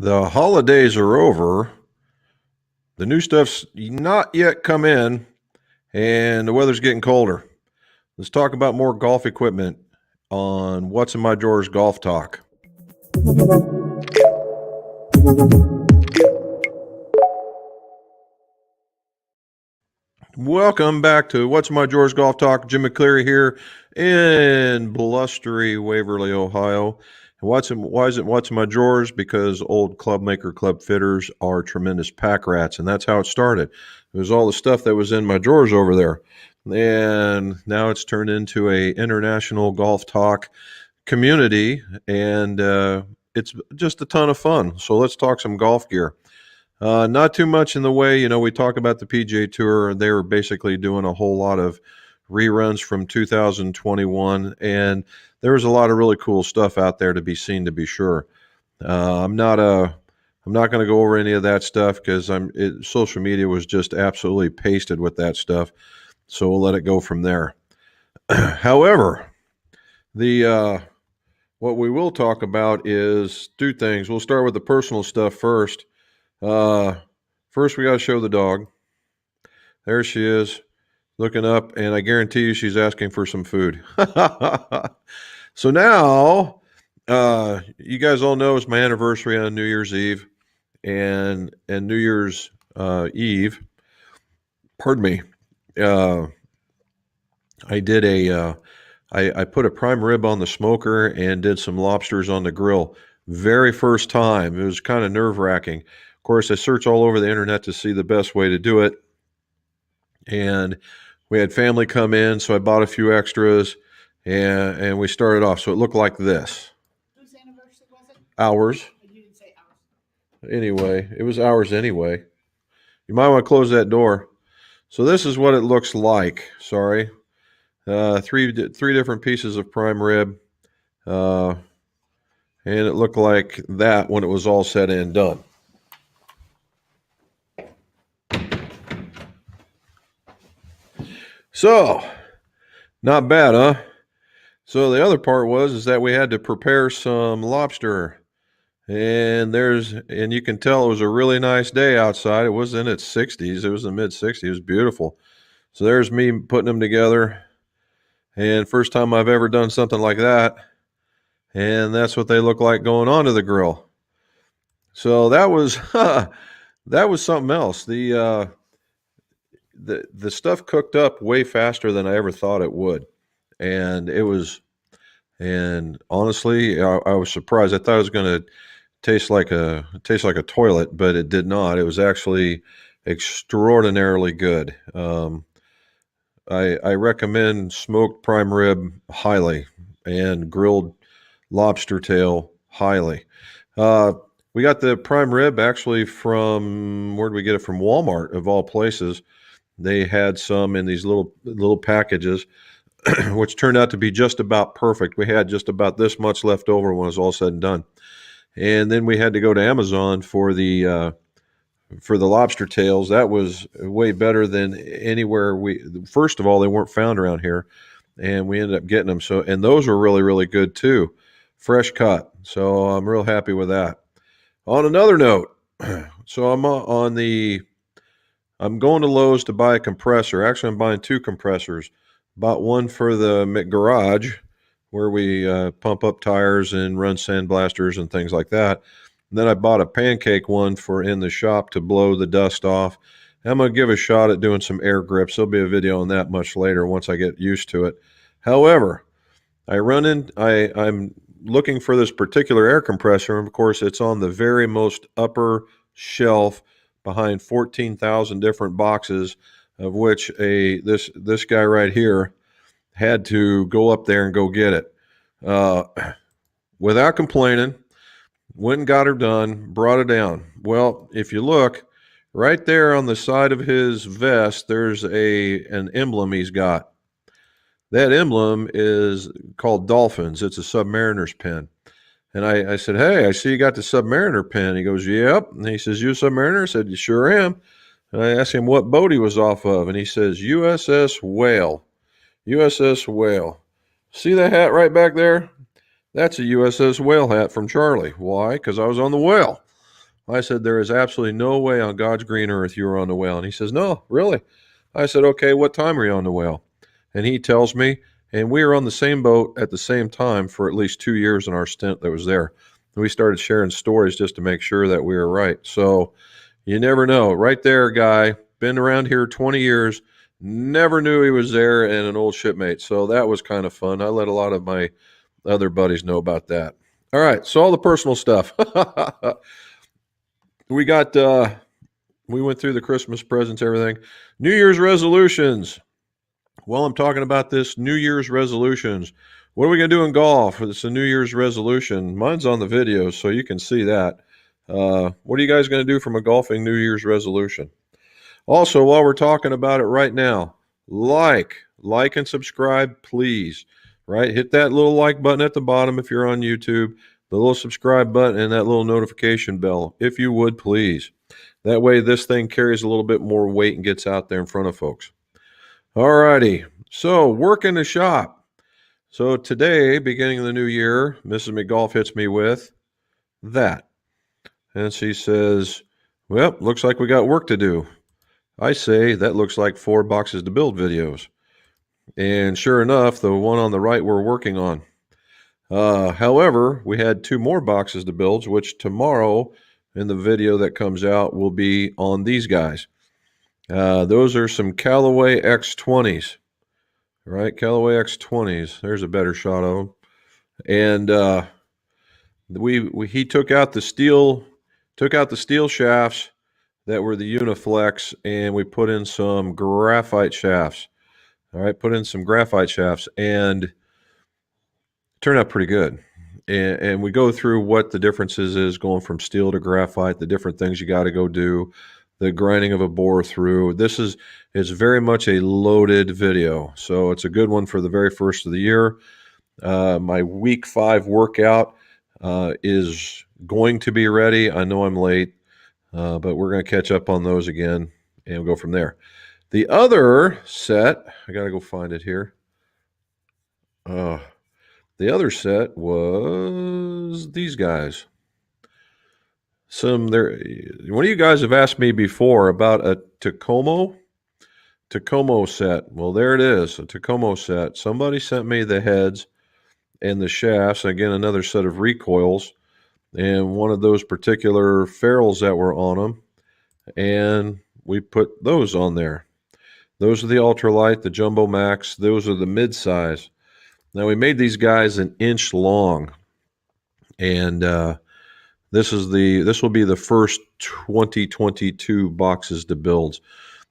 The holidays are over. The new stuff's not yet come in, and the weather's getting colder. Let's talk about more golf equipment on What's in My Drawers Golf Talk. Welcome back to What's in My Drawers Golf Talk. Jim McCleary here in blustery Waverly, Ohio. Why is it What's in My Drawers? Because old club maker, club fitters are tremendous pack rats, and that's how it started. It was all the stuff that was in my drawers over there. And now it's turned into a international golf talk community, and it's just a ton of fun. So let's talk some golf gear. Not too much in the way, we talk about the PGA Tour. They were basically doing a whole lot of reruns from 2021, and there was a lot of really cool stuff out there to be seen, to be sure. I'm not going to go over any of that stuff because social media was just absolutely pasted with that stuff. So we'll let it go from there. However, what we will talk about is two things. We'll start with the personal stuff first. First, we got to show the dog. There she is, looking up, and I guarantee you she's asking for some food. So now, you guys all know it's my anniversary on New Year's Eve, and New Year's Eve. Pardon me. I did I put a prime rib on the smoker and did some lobsters on the grill. Very first time. It was kind of nerve-wracking. Of course, I searched all over the internet to see the best way to do it. And we had family come in, so I bought a few extras, and we started off. So it looked like this. Whose anniversary was it? Ours. You didn't say ours. Anyway, it was ours anyway. You might want to close that door. So this is what it looks like. Sorry. Three different pieces of prime rib. And it looked like that when it was all said and done. So, not bad, huh? So the other part is that we had to prepare some lobster. And you can tell it was a really nice day outside. It was in its 60s. It was in the mid 60s. It was beautiful. So there's me putting them together. And first time I've ever done something like that. And that's what they look like going onto the grill. So that was that was something else. The stuff cooked up way faster than I ever thought it would, and honestly, I was surprised. I thought it was going to taste like a toilet, but it did not. It was actually extraordinarily good. I recommend smoked prime rib highly, and grilled lobster tail highly. We got the prime rib actually from, where did we get it? From Walmart, of all places. They had some in these little packages, which turned out to be just about perfect. We had just about this much left over when it was all said and done. And then we had to go to Amazon for the lobster tails. That was way better than anywhere first of all, they weren't found around here, and we ended up getting them. So, and those were really, really good too. Fresh cut. So I'm real happy with that. On another note, so I'm going to Lowe's to buy a compressor. Actually, I'm buying two compressors. Bought one for the garage, where we pump up tires and run sandblasters and things like that. And then I bought a pancake one for in the shop to blow the dust off. And I'm going to give a shot at doing some air grips. There'll be a video on that much later once I get used to it. However, I'm looking for this particular air compressor. And of course, it's on the very most upper shelf behind 14,000 different boxes, of which this guy right here had to go up there and go get it. Without complaining, went and got her done, brought it down. Well, if you look right there on the side of his vest, there's an emblem he's got. That emblem is called Dolphins. It's a Submariner's pin. And I said, "Hey, I see you got the Submariner pin." He goes, "Yep." And he says, "You a Submariner?" I said, "You sure am." And I asked him what boat he was off of. And he says, USS Whale. USS Whale. See that hat right back there? That's a USS Whale hat from Charlie. Why? Because I was on the whale. I said, there is absolutely no way on God's green earth you were on the whale. And he says, no, really? I said, okay, what time were you on the whale? And he tells me, and we were on the same boat at the same time for at least 2 years in our stint that was there. And we started sharing stories just to make sure that we were right. So you never know. Right there, guy, been around here 20 years, never knew he was there, and an old shipmate. So that was kind of fun. I let a lot of my other buddies know about that. All right, so all the personal stuff. we got we went through the Christmas presents, everything. New Year's resolutions. Well, I'm talking about this New Year's resolutions. What are we going to do in golf? It's a New Year's resolution. Mine's on the video, so you can see that. What are you guys going to do from a golfing New Year's resolution? Also, while we're talking about it right now, like and subscribe, please. Right? Hit that little like button at the bottom if you're on YouTube, the little subscribe button, and that little notification bell, if you would, please. That way this thing carries a little bit more weight and gets out there in front of folks. All righty. So, work in the shop. So today, beginning of the new year, Mrs. McGolf hits me with that. And she says, well, looks like we got work to do. I say, that looks like 4 boxes to build videos. And sure enough, the one on the right we're working on. However, we had 2 more boxes to build, which tomorrow in the video that comes out will be on these guys. Those are some Callaway X20s, right? Callaway X20s. There's a better shot of them. And he took out the steel shafts that were the Uniflex, and we put in some graphite shafts. All right, put in some graphite shafts, and it turned out pretty good. And we go through what the differences is going from steel to graphite, the different things you got to go do, the grinding of a bore through. It's very much a loaded video, so it's a good one for the very first of the year. My week 5 workout is going to be ready. I know I'm late, but we're going to catch up on those again, and we'll go from there. The other set, I got to go find it here. The other set was these guys. One of you guys have asked me before about a Tacoma set. Well, there it is, a Tacoma set. Somebody sent me the heads and the shafts. Again, another set of recoils and one of those particular ferrules that were on them. And we put those on there. Those are the ultralight, the Jumbo Max. Those are the mid-size. Now, we made these guys an inch long. And this will be the first 2022 boxes to build.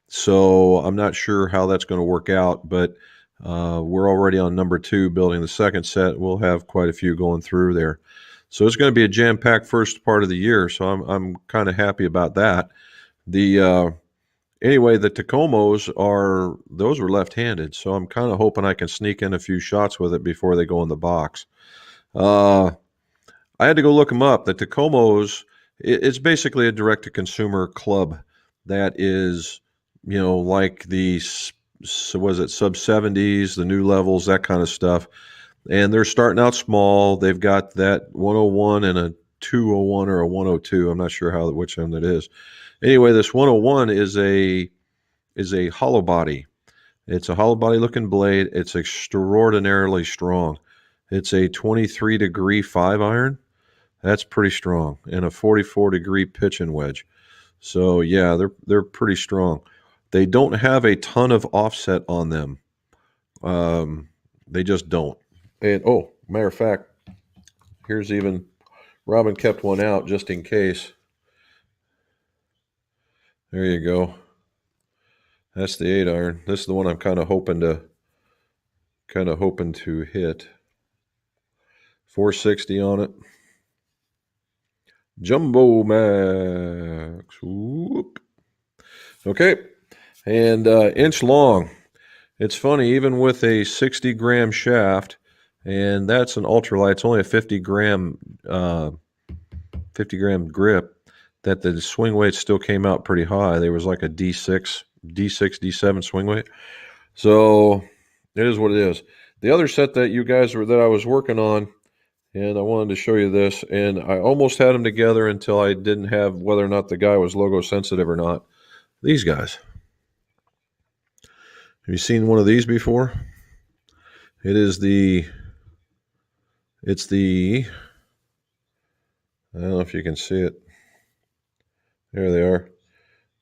So I'm not sure how that's going to work out, but we're already on number 2 building the second set. We'll have quite a few going through there. So it's going to be a jam-packed first part of the year. So I'm kind of happy about that. Anyway, the Tacomos were left-handed. So I'm kind of hoping I can sneak in a few shots with it before they go in the box. I had to go look them up. The Tacomos, it's basically a direct-to-consumer club that is, like the sub-70s, the new levels, that kind of stuff. And they're starting out small. They've got that 101 and a 201 or a 102. I'm not sure which one that is. Anyway, this 101 is a hollow body. It's a hollow body looking blade. It's extraordinarily strong. It's a 23-degree 5-iron. That's pretty strong, and a 44-degree pitch and wedge. So yeah, they're pretty strong. They don't have a ton of offset on them. They just don't. And matter of fact, here's even Robin kept one out just in case. There you go. That's the 8-iron. This is the one I'm kind of hoping to hit. 460 on it. Jumbo Max. Whoop. Okay. And inch long. It's funny, even with a 60-gram shaft, and that's an ultralight, it's only a 50-gram grip, that the swing weight still came out pretty high. There was like a D6, D7 swing weight. So it is what it is. The other set that I was working on and I wanted to show you this. And I almost had them together until I didn't have whether or not the guy was logo sensitive or not. These guys. Have you seen one of these before? It's the, I don't know if you can see it. There they are.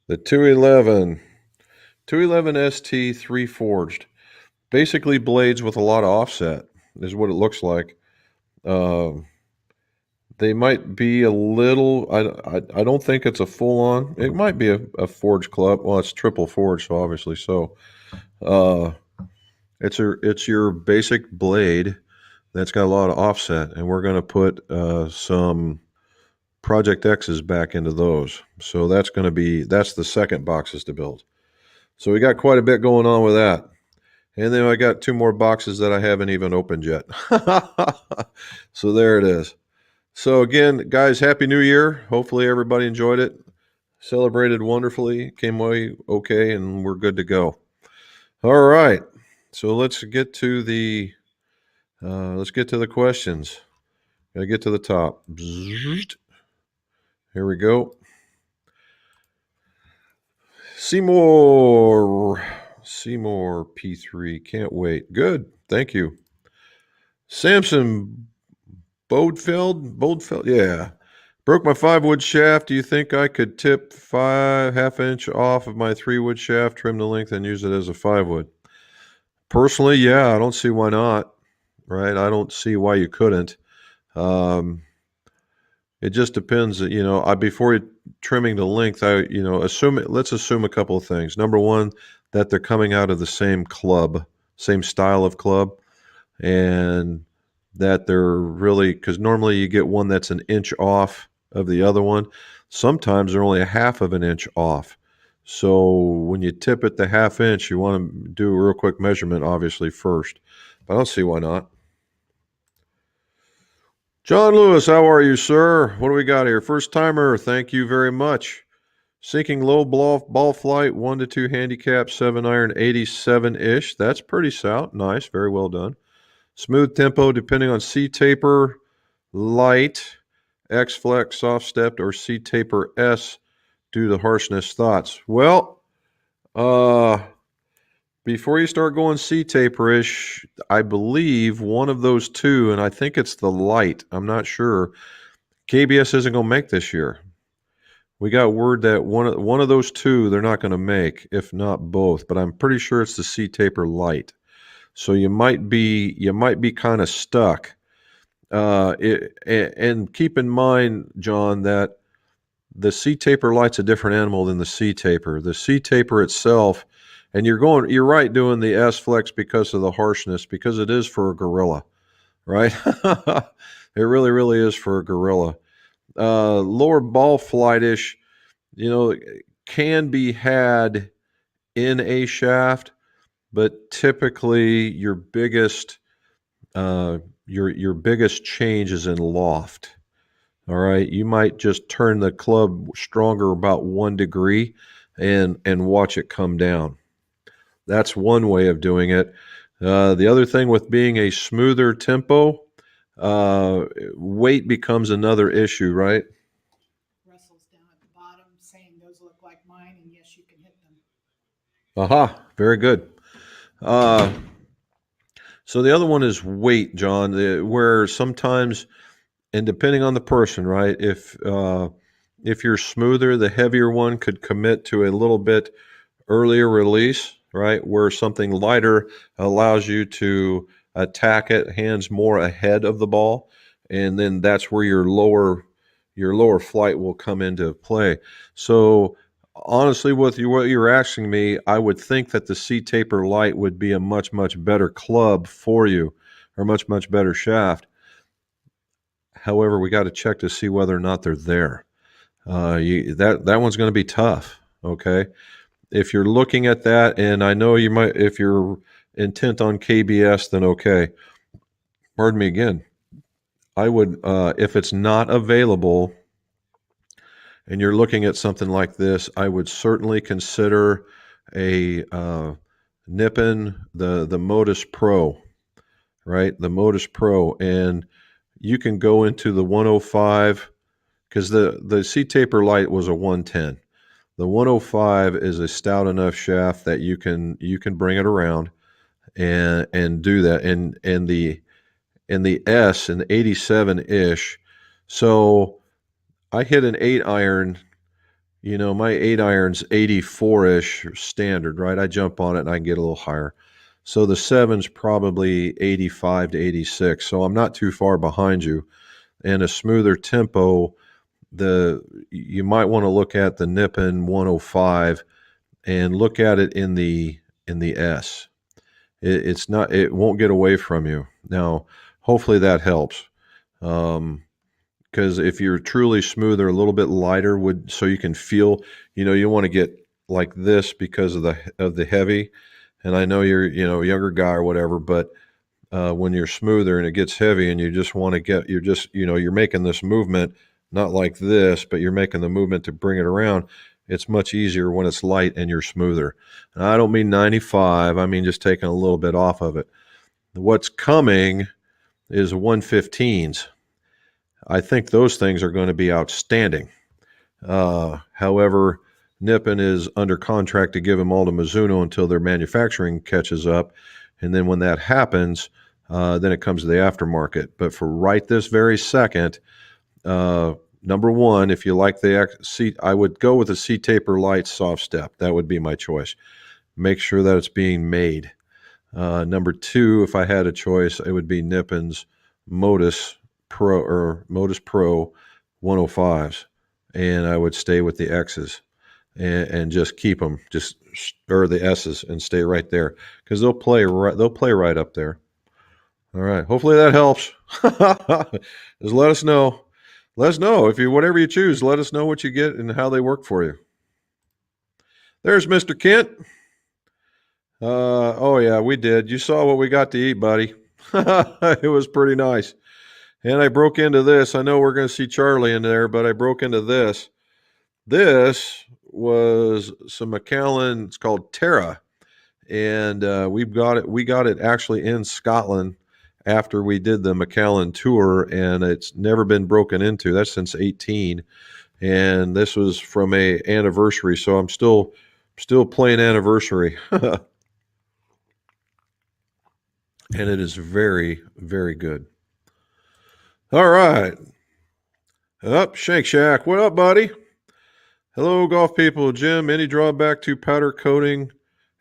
The 211 ST 3 forged. Basically blades with a lot of offset is what it looks like. They might be a little. I don't think it's a full on. It might be a forged club. Well, it's triple forged, so obviously so. Uh, it's your basic blade that's got a lot of offset, and we're going to put some Project X's back into those. So that's the second boxes to build. So we got quite a bit going on with that. And then I got 2 more boxes that I haven't even opened yet. So there it is. So again, guys, Happy New Year. Hopefully everybody enjoyed it. Celebrated wonderfully, came away okay, and we're good to go. All right. So let's get to the questions. Gotta get to the top. Here we go. Seymour P3. Can't wait. Good. Thank you. Samson Bodefeld. Yeah. Broke my 5-wood shaft. Do you think I could tip 5/2 inch off of my 3-wood shaft, trim the length, and use it as a 5-wood? Personally, yeah, I don't see why not. Right? I don't see why you couldn't. It just depends. Before trimming the length, let's assume a couple of things. Number one, that they're coming out of the same club, same style of club, and that they're really, because normally you get one that's an inch off of the other one. Sometimes they're only a 1/2 of an inch off. So when you tip it the 1/2 inch, you want to do a real quick measurement, obviously, first. But I don't see why not. John Lewis, how are you, sir? What do we got here? First timer, thank you very much. Sinking low ball flight, 1 to 2 handicap, 7-iron, 87-ish. That's pretty stout. Nice, very well done. Smooth tempo, depending on C taper, light, X flex, soft stepped, or C taper S due to harshness. Thoughts? Well, before you start going C taperish, I believe one of those two, and I think it's the light. I'm not sure. KBS isn't going to make this year. We got word that one of those two they're not going to make, if not both. But I'm pretty sure it's the C taper light. So you might be kind of stuck. And keep in mind, John, that the C taper light's a different animal than the C taper. The C taper itself, and you're right doing the S flex because of the harshness, because it is for a gorilla, right? It really, really is for a gorilla. Lower ball flightish, can be had in a shaft, but typically your biggest change is in loft. All right, you might just turn the club stronger about 1 degree and watch it come down. That's one way of doing it. The other thing with being a smoother tempo, weight becomes another issue, right? Russell's down at the bottom saying those look like mine, and yes, you can hit them. Aha, very good. So the other one is weight, John, where sometimes, and depending on the person, right? If you're smoother, the heavier one could commit to a little bit earlier release, right? Where something lighter allows you to attack it hands more ahead of the ball, and then that's where your lower flight will come into play. So honestly, with what you're asking me, I would think that the C taper light would be a much, much better club for you, or much, much better shaft. However, we got to check to see whether or not they're there. That one's going to be tough. Okay, if you're looking at that, and I know you might, if you're intent on KBS, then okay. Pardon me again. I would, if it's not available, and you're looking at something like this, I would certainly consider a Nippon, the Modus Pro, right? The Modus Pro, and you can go into the 105 because the C-taper light was a 110. The 105 is a stout enough shaft that you can bring it around and do that. And the S an 87 ish. So I hit an 8 iron. My 8 iron's 84 ish standard, right? I jump on it and I can get a little higher. So the seven's probably 85 to 86. So I'm not too far behind you. And a smoother tempo, you might want to look at the Nippon 105 and look at it in the S. It won't get away from you. Now, hopefully that helps. Because if you're truly smoother, a little bit lighter so you can feel, you want to get like this because of the heavy. And I know you're, a younger guy or whatever, but when you're smoother and it gets heavy and you just want to you're making this movement, not like this, but you're making the movement to bring it around. It's much easier when it's light and you're smoother. And I don't mean 95. I mean just taking a little bit off of it. What's coming is 115s. I think those things are going to be outstanding. However, Nippon is under contract to give them all to Mizuno until their manufacturing catches up. And then when that happens, then it comes to the aftermarket. But for right this very second, number one, if you like the seat, I would go with a C-taper light soft step. That would be my choice. Make sure that it's being made. Number two, if I had a choice, it would be Nippon's Modus Pro 105s, and I would stay with the X's and just keep them, or the S's, and stay right there because they'll play right up there. All right, hopefully that helps. Just let us know. Let us know if whatever you choose. Let us know what you get and how they work for you. There's Mr. Kent. Oh yeah, we did. You saw what we got to eat, buddy. It was pretty nice. And I broke into this. I know we're going to see Charlie in there, but I broke into this. This was some Macallan. It's called Terra, and we got it actually in Scotland after we did the Macallan tour, and it's never been broken into. That's since 18, and this was from a anniversary. So I'm still playing anniversary, and it is very, very good. All right. Up, Shank Shack. What up, buddy? Hello, golf people. Jim, any drawback to powder coating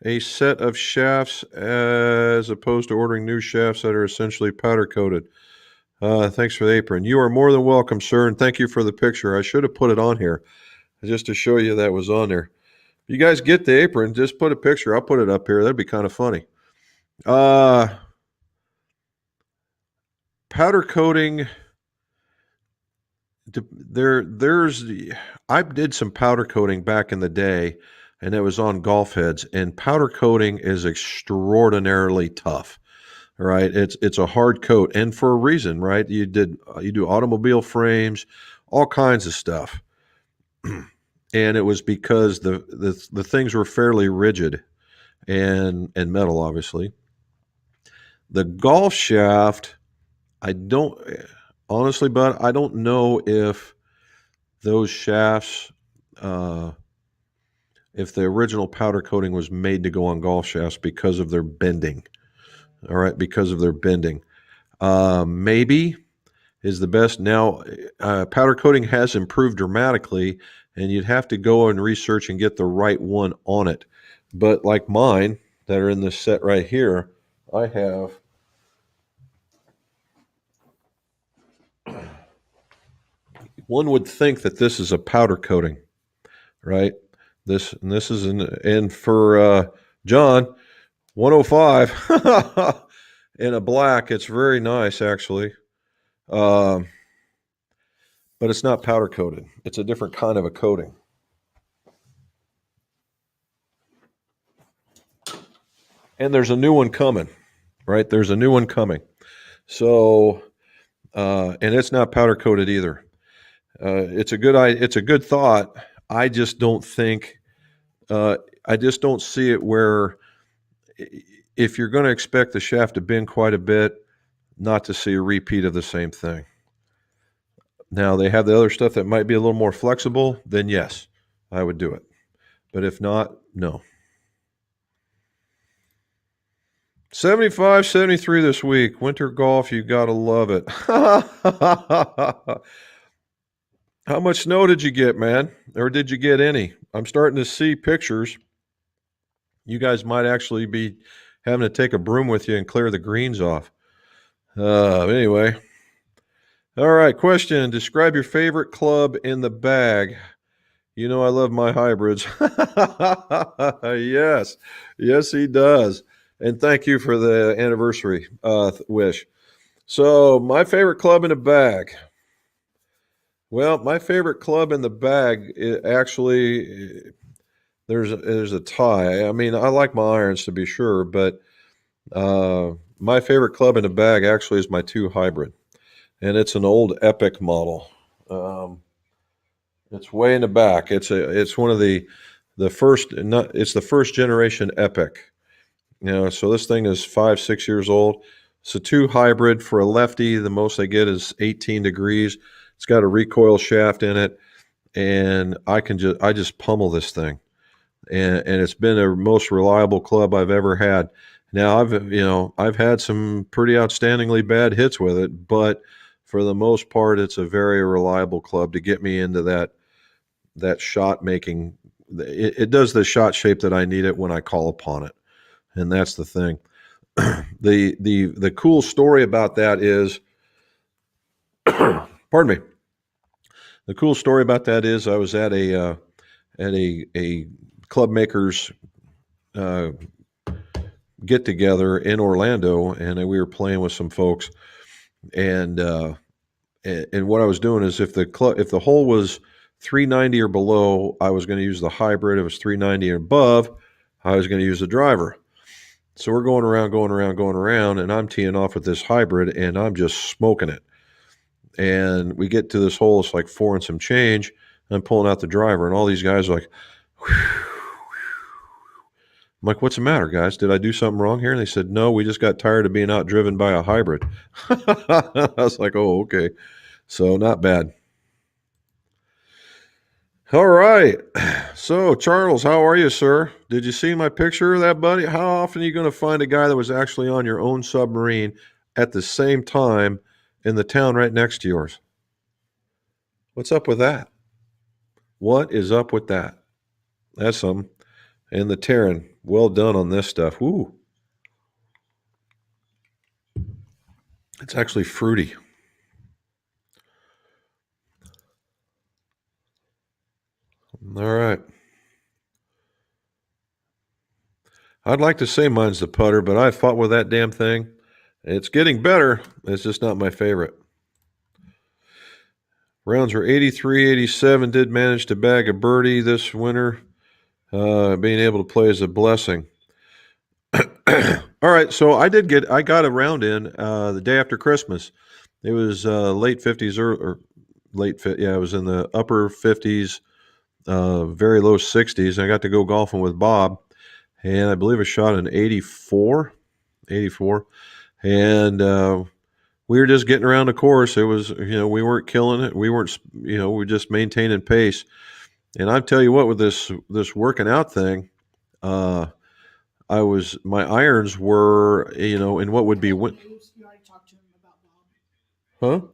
a set of shafts as opposed to ordering new shafts that are essentially powder coated? Thanks for the apron. You are more than welcome, sir, and thank you for the picture. I should have put it on here just to show you that was on there. If you guys get the apron, just put a picture. I'll put it up here. That'd be kind of funny. Powder coating. I did some powder coating back in the day, and it was on golf heads. And powder coating is extraordinarily tough, right? It's a hard coat, and for a reason, right? You do automobile frames, all kinds of stuff, and it was because the things were fairly rigid and metal, obviously. The golf shaft, I don't. Honestly, bud, I don't know if those shafts, if the original powder coating was made to go on golf shafts because of their bending. All right, because of their bending. Maybe is the best. Now, powder coating has improved dramatically, and you'd have to go and research and get the right one on it. But like mine that are in this set right here, I have one would think that this is a powder coating, right? This is and for John 105 in a black. It's very nice actually, but it's not powder coated. It's a different kind of a coating. And there's a new one coming, right? There's a new one coming. So, and it's not powder coated either. It's a good thought. I just don't think. I just don't see it where if you're going to expect the shaft to bend quite a bit, not to see a repeat of the same thing. Now they have the other stuff that might be a little more flexible, then yes, I would do it. But if not, no. 75, 73 this week. Winter golf, you got to love it. How much snow did you get, man? Or did you get any? I'm starting to see pictures. You guys might actually be having to take a broom with you and clear the greens off. Anyway. All right, question. Describe your favorite club in the bag. You know I love my hybrids. Yes. Yes, he does. And thank you for the anniversary wish. So, my favorite club in the bag. Well, my favorite club in the bag actually there's a tie. I mean, I like my irons to be sure, but my favorite club in the bag actually is my 2 hybrid, and it's an old Epic model. Um, it's way in the back. It's one of the first not it's the first generation Epic. So this thing is 5, 6 years old. It's a 2 hybrid for a lefty. The most I get is 18 degrees. It's got a recoil shaft in it, and I just pummel this thing, and it's been the most reliable club I've ever had. Now I've had some pretty outstandingly bad hits with it, but for the most part, it's a very reliable club to get me into that shot making. It does the shot shape that I need it when I call upon it, and that's the thing. The cool story about that is, pardon me. The cool story about that is I was at a club makers uh, get together in Orlando, and we were playing with some folks. And and what I was doing is if the hole was 390 or below, I was going to use the hybrid. If it was 390 or above, I was going to use the driver. So we're going around, going around, going around, and I'm teeing off with this hybrid, and I'm just smoking it. And we get to this hole, it's like 4 and some change. And I'm pulling out the driver, and all these guys are like, whew. I'm like, what's the matter, guys? Did I do something wrong here? And they said, no, we just got tired of being outdriven by a hybrid. I was like, oh, okay. So not bad. All right. So, Charles, how are you, sir? Did you see my picture of that, buddy? How often are you going to find a guy that was actually on your own submarine at the same time in the town right next to yours? What's up with that? What is up with that? That's something. And the Terran, well done on this stuff. Woo. It's actually fruity. All right. I'd like to say mine's the putter, but I fought with that damn thing. It's getting better. It's just not my favorite. Rounds were 83, 87. Did manage to bag a birdie this winter. Being able to play is a blessing. All right, so I got a round in the day after Christmas. It was late 50s or late fit. Yeah, it was in the upper 50s, very low 60s. I got to go golfing with Bob, and I believe I shot an 84, 84, and we were just getting around the course. It was, we weren't killing it. We weren't, we were just maintaining pace. And I tell you what, with this working out thing, uh, my irons were, in what would be, You already talked to him about Bob. huh?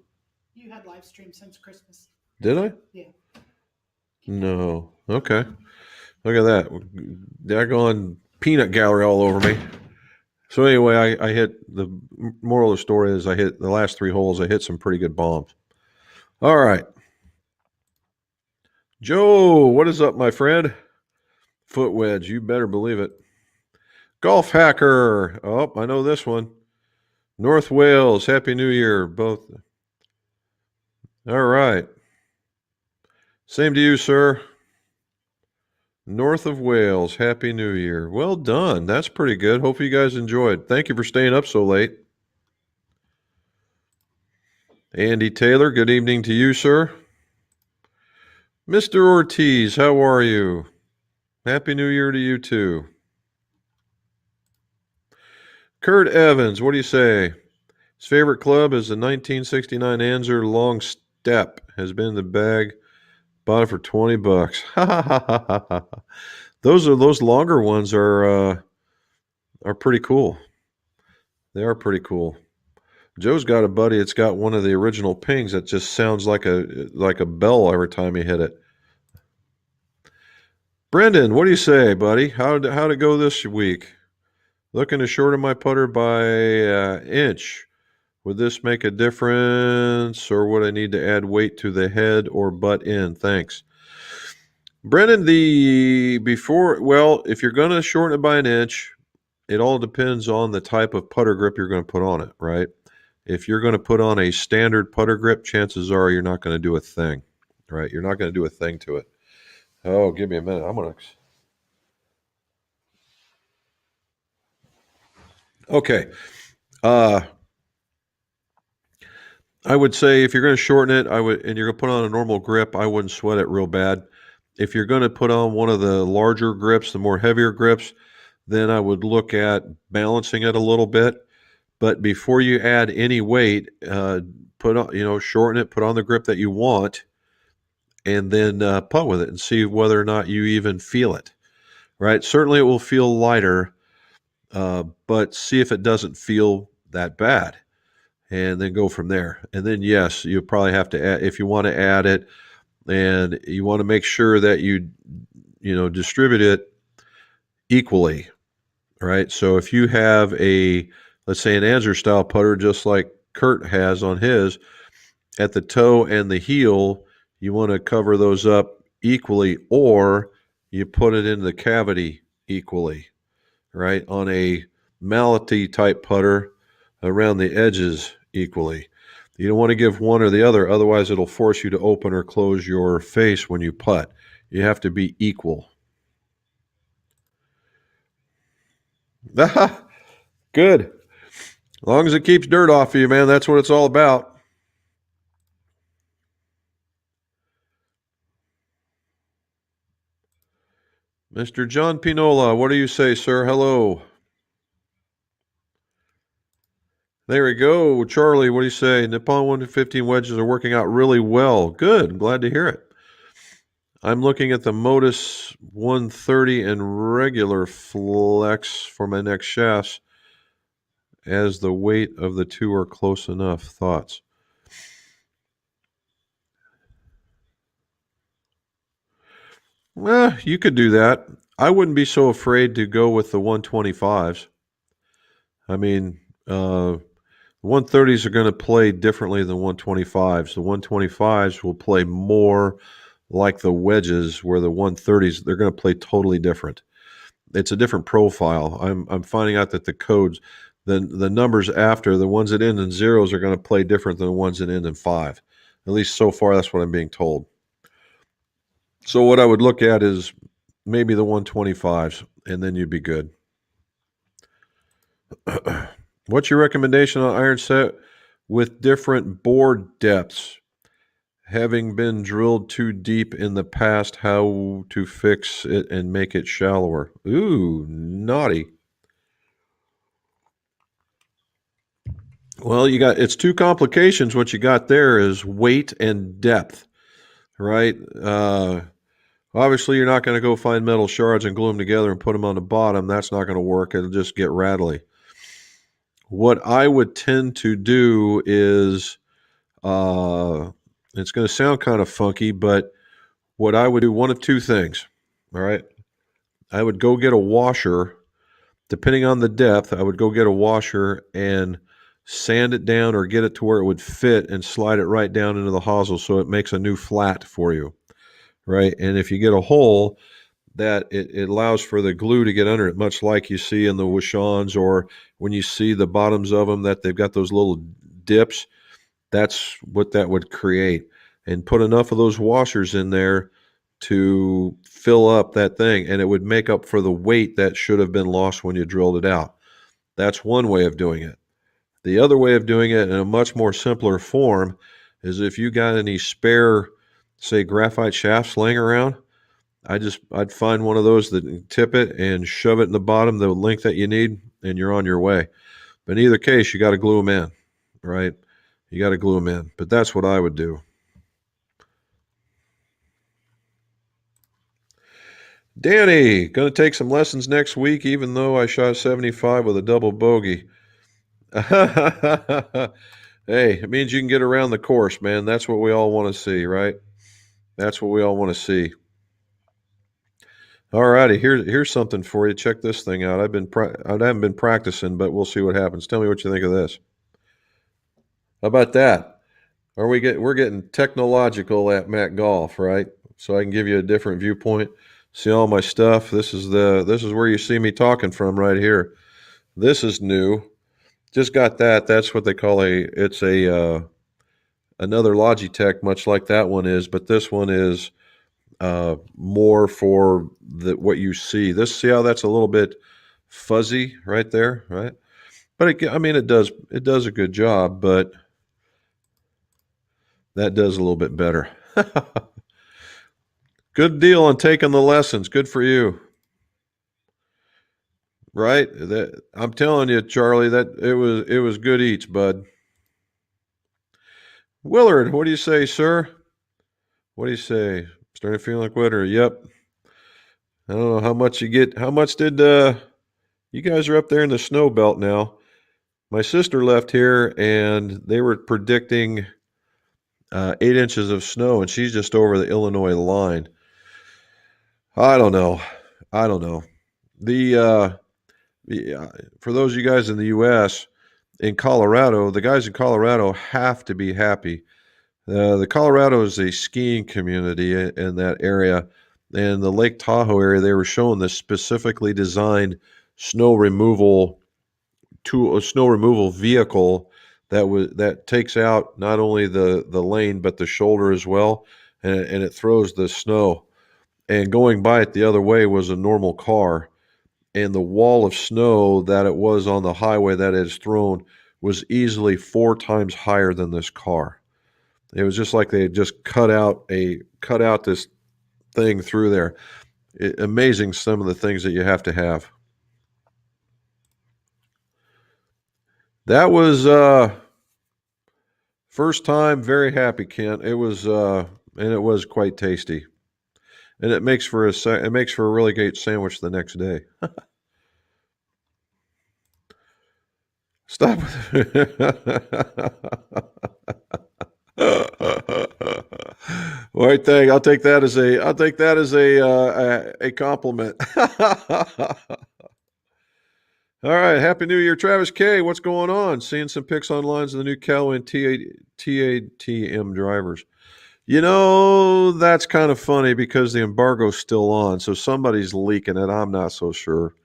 You had live stream since Christmas. Did I? Yeah. No. Okay. Look at that. Daggone peanut gallery all over me. So anyway, I hit the moral of the story is I hit the last 3 holes. I hit some pretty good bombs. All right. Joe, what is up, my friend? Foot wedge. You better believe it. Golf hacker. Oh, I know this one. North Wales. Happy New Year. Both. All right. Same to you, sir. North of Wales. Happy New Year. Well done. That's pretty good. Hope you guys enjoyed. Thank you for staying up so late. Andy Taylor, good evening to you, sir. Mr. Ortiz, how are you? Happy New Year to you, too. Kurt Evans, what do you say? His favorite club is the 1969 Anser Depp has been in the bag. Bought it for $20. Those longer ones are pretty cool. They are pretty cool. Joe's got a buddy that's got one of the original pings that just sounds like a bell every time you hit it. Brendan, what do you say, buddy? How'd it go this week? Looking to shorten my putter by inch. Would this make a difference, or would I need to add weight to the head or butt end? Thanks. Brendan, if you're going to shorten it by an inch, it all depends on the type of putter grip you're going to put on it, right? If you're going to put on a standard putter grip, chances are you're not going to do a thing, right? You're not going to do a thing to it. Oh, give me a minute. I'm going to. Okay. I would say if you're going to shorten it, and you're going to put on a normal grip, I wouldn't sweat it real bad. If you're going to put on one of the larger grips, the more heavier grips, then I would look at balancing it a little bit. But before you add any weight, shorten it, put on the grip that you want, and then putt with it and see whether or not you even feel it. Right? Certainly, it will feel lighter, but see if it doesn't feel that bad, and then go from there. And then yes, you probably have to add, if you want to add it, and you want to make sure that you distribute it equally. Right? So if you have let's say an Anzer style putter, just like Kurt has on his, at the toe and the heel, you want to cover those up equally, or you put it in the cavity equally, right? On a malletty type putter, around the edges equally. You don't want to give one or the other, otherwise it'll force you to open or close your face when you putt. You have to be equal. Good. As long as it keeps dirt off of you, man, that's what it's all about. Mr. John Pinola, what do you say, sir? Hello. There we go. Charlie, what do you say? Nippon 115 wedges are working out really well. Good. I'm glad to hear it. I'm looking at the Modus 130 and regular flex for my next shafts, as the weight of the two are close enough. Thoughts? Well, you could do that. I wouldn't be so afraid to go with the 125s. I mean, 130s are going to play differently than 125s. The 125s will play more like the wedges, where the 130s, they're going to play totally different. It's a different profile. I'm finding out that the codes, the numbers after, the ones that end in zeros are going to play different than the ones that end in 5. At least so far, that's what I'm being told. So what I would look at is maybe the 125s, and then you'd be good. What's your recommendation on iron set with different bore depths? Having been drilled too deep in the past, how to fix it and make it shallower? Ooh, naughty. Well, it's two complications. What you got there is weight and depth, right? Obviously, you're not going to go find metal shards and glue them together and put them on the bottom. That's not going to work. It'll just get rattly. What I would tend to do is, it's going to sound kind of funky, but what I would do, one of two things, all right? I would go get a washer. Depending on the depth, I would go get a washer and sand it down, or get it to where it would fit, and slide it right down into the hosel so it makes a new flat for you, right? And if you get a hole, that it allows for the glue to get under it, much like you see in the Wishons, or when you see the bottoms of them, that they've got those little dips. That's what that would create. And put enough of those washers in there to fill up that thing, and it would make up for the weight that should have been lost when you drilled it out. That's one way of doing it. The other way of doing it, in a much more simpler form, is if you got any spare, say, graphite shafts laying around, I'd find one of those that tip it and shove it in the bottom, the length that you need, and you're on your way. But in either case, you got to glue them in, right? You got to glue them in. But that's what I would do. Danny, going to take some lessons next week, even though I shot 75 with a double bogey. Hey, it means you can get around the course, man. That's what we all want to see, right? That's what we all want to see. All righty, here's something for you. Check this thing out. I haven't been practicing, but we'll see what happens. Tell me what you think of this. How about that? We're getting technological at Mac Golf, right? So I can give you a different viewpoint. See all my stuff. This is where you see me talking from right here. This is new. Just got that. That's what they call another Logitech, much like that one is, but this one is more for what you see. See how that's a little bit fuzzy right there, right? But I mean, it does a good job, but that does a little bit better. Good deal on taking the lessons. Good for you. Right? I'm telling you, Charlie, that it was good eats, bud. Willard, what do you say, sir? What do you say? Starting to feel like winter. Yep. I don't know how much you get. How much did you guys are up there in the snow belt now? My sister left here, and they were predicting 8 inches of snow, and she's just over the Illinois line. I don't know. I don't know. The for those of you guys in the U.S. in Colorado, the guys in Colorado have to be happy. The Colorado is a skiing community in that area, and the Lake Tahoe area. They were showing this specifically designed snow removal a snow removal vehicle that takes out not only the lane but the shoulder as well, and it throws the snow. And going by it the other way was a normal car, and the wall of snow that it was on the highway that it is thrown was easily 4 times higher than this car. It was just like they had just cut out this thing through there. Amazing some of the things that you have to have. That was first time, very happy, Kent. It was and it was quite tasty. And it makes for a really great sandwich the next day. Stop. Well, I'll take that as a compliment. All right, Happy New Year, Travis K. What's going on? Seeing some pics online of the new Callaway and TATM drivers. You know, that's kind of funny because the embargo's still on, so somebody's leaking it. I'm not so sure.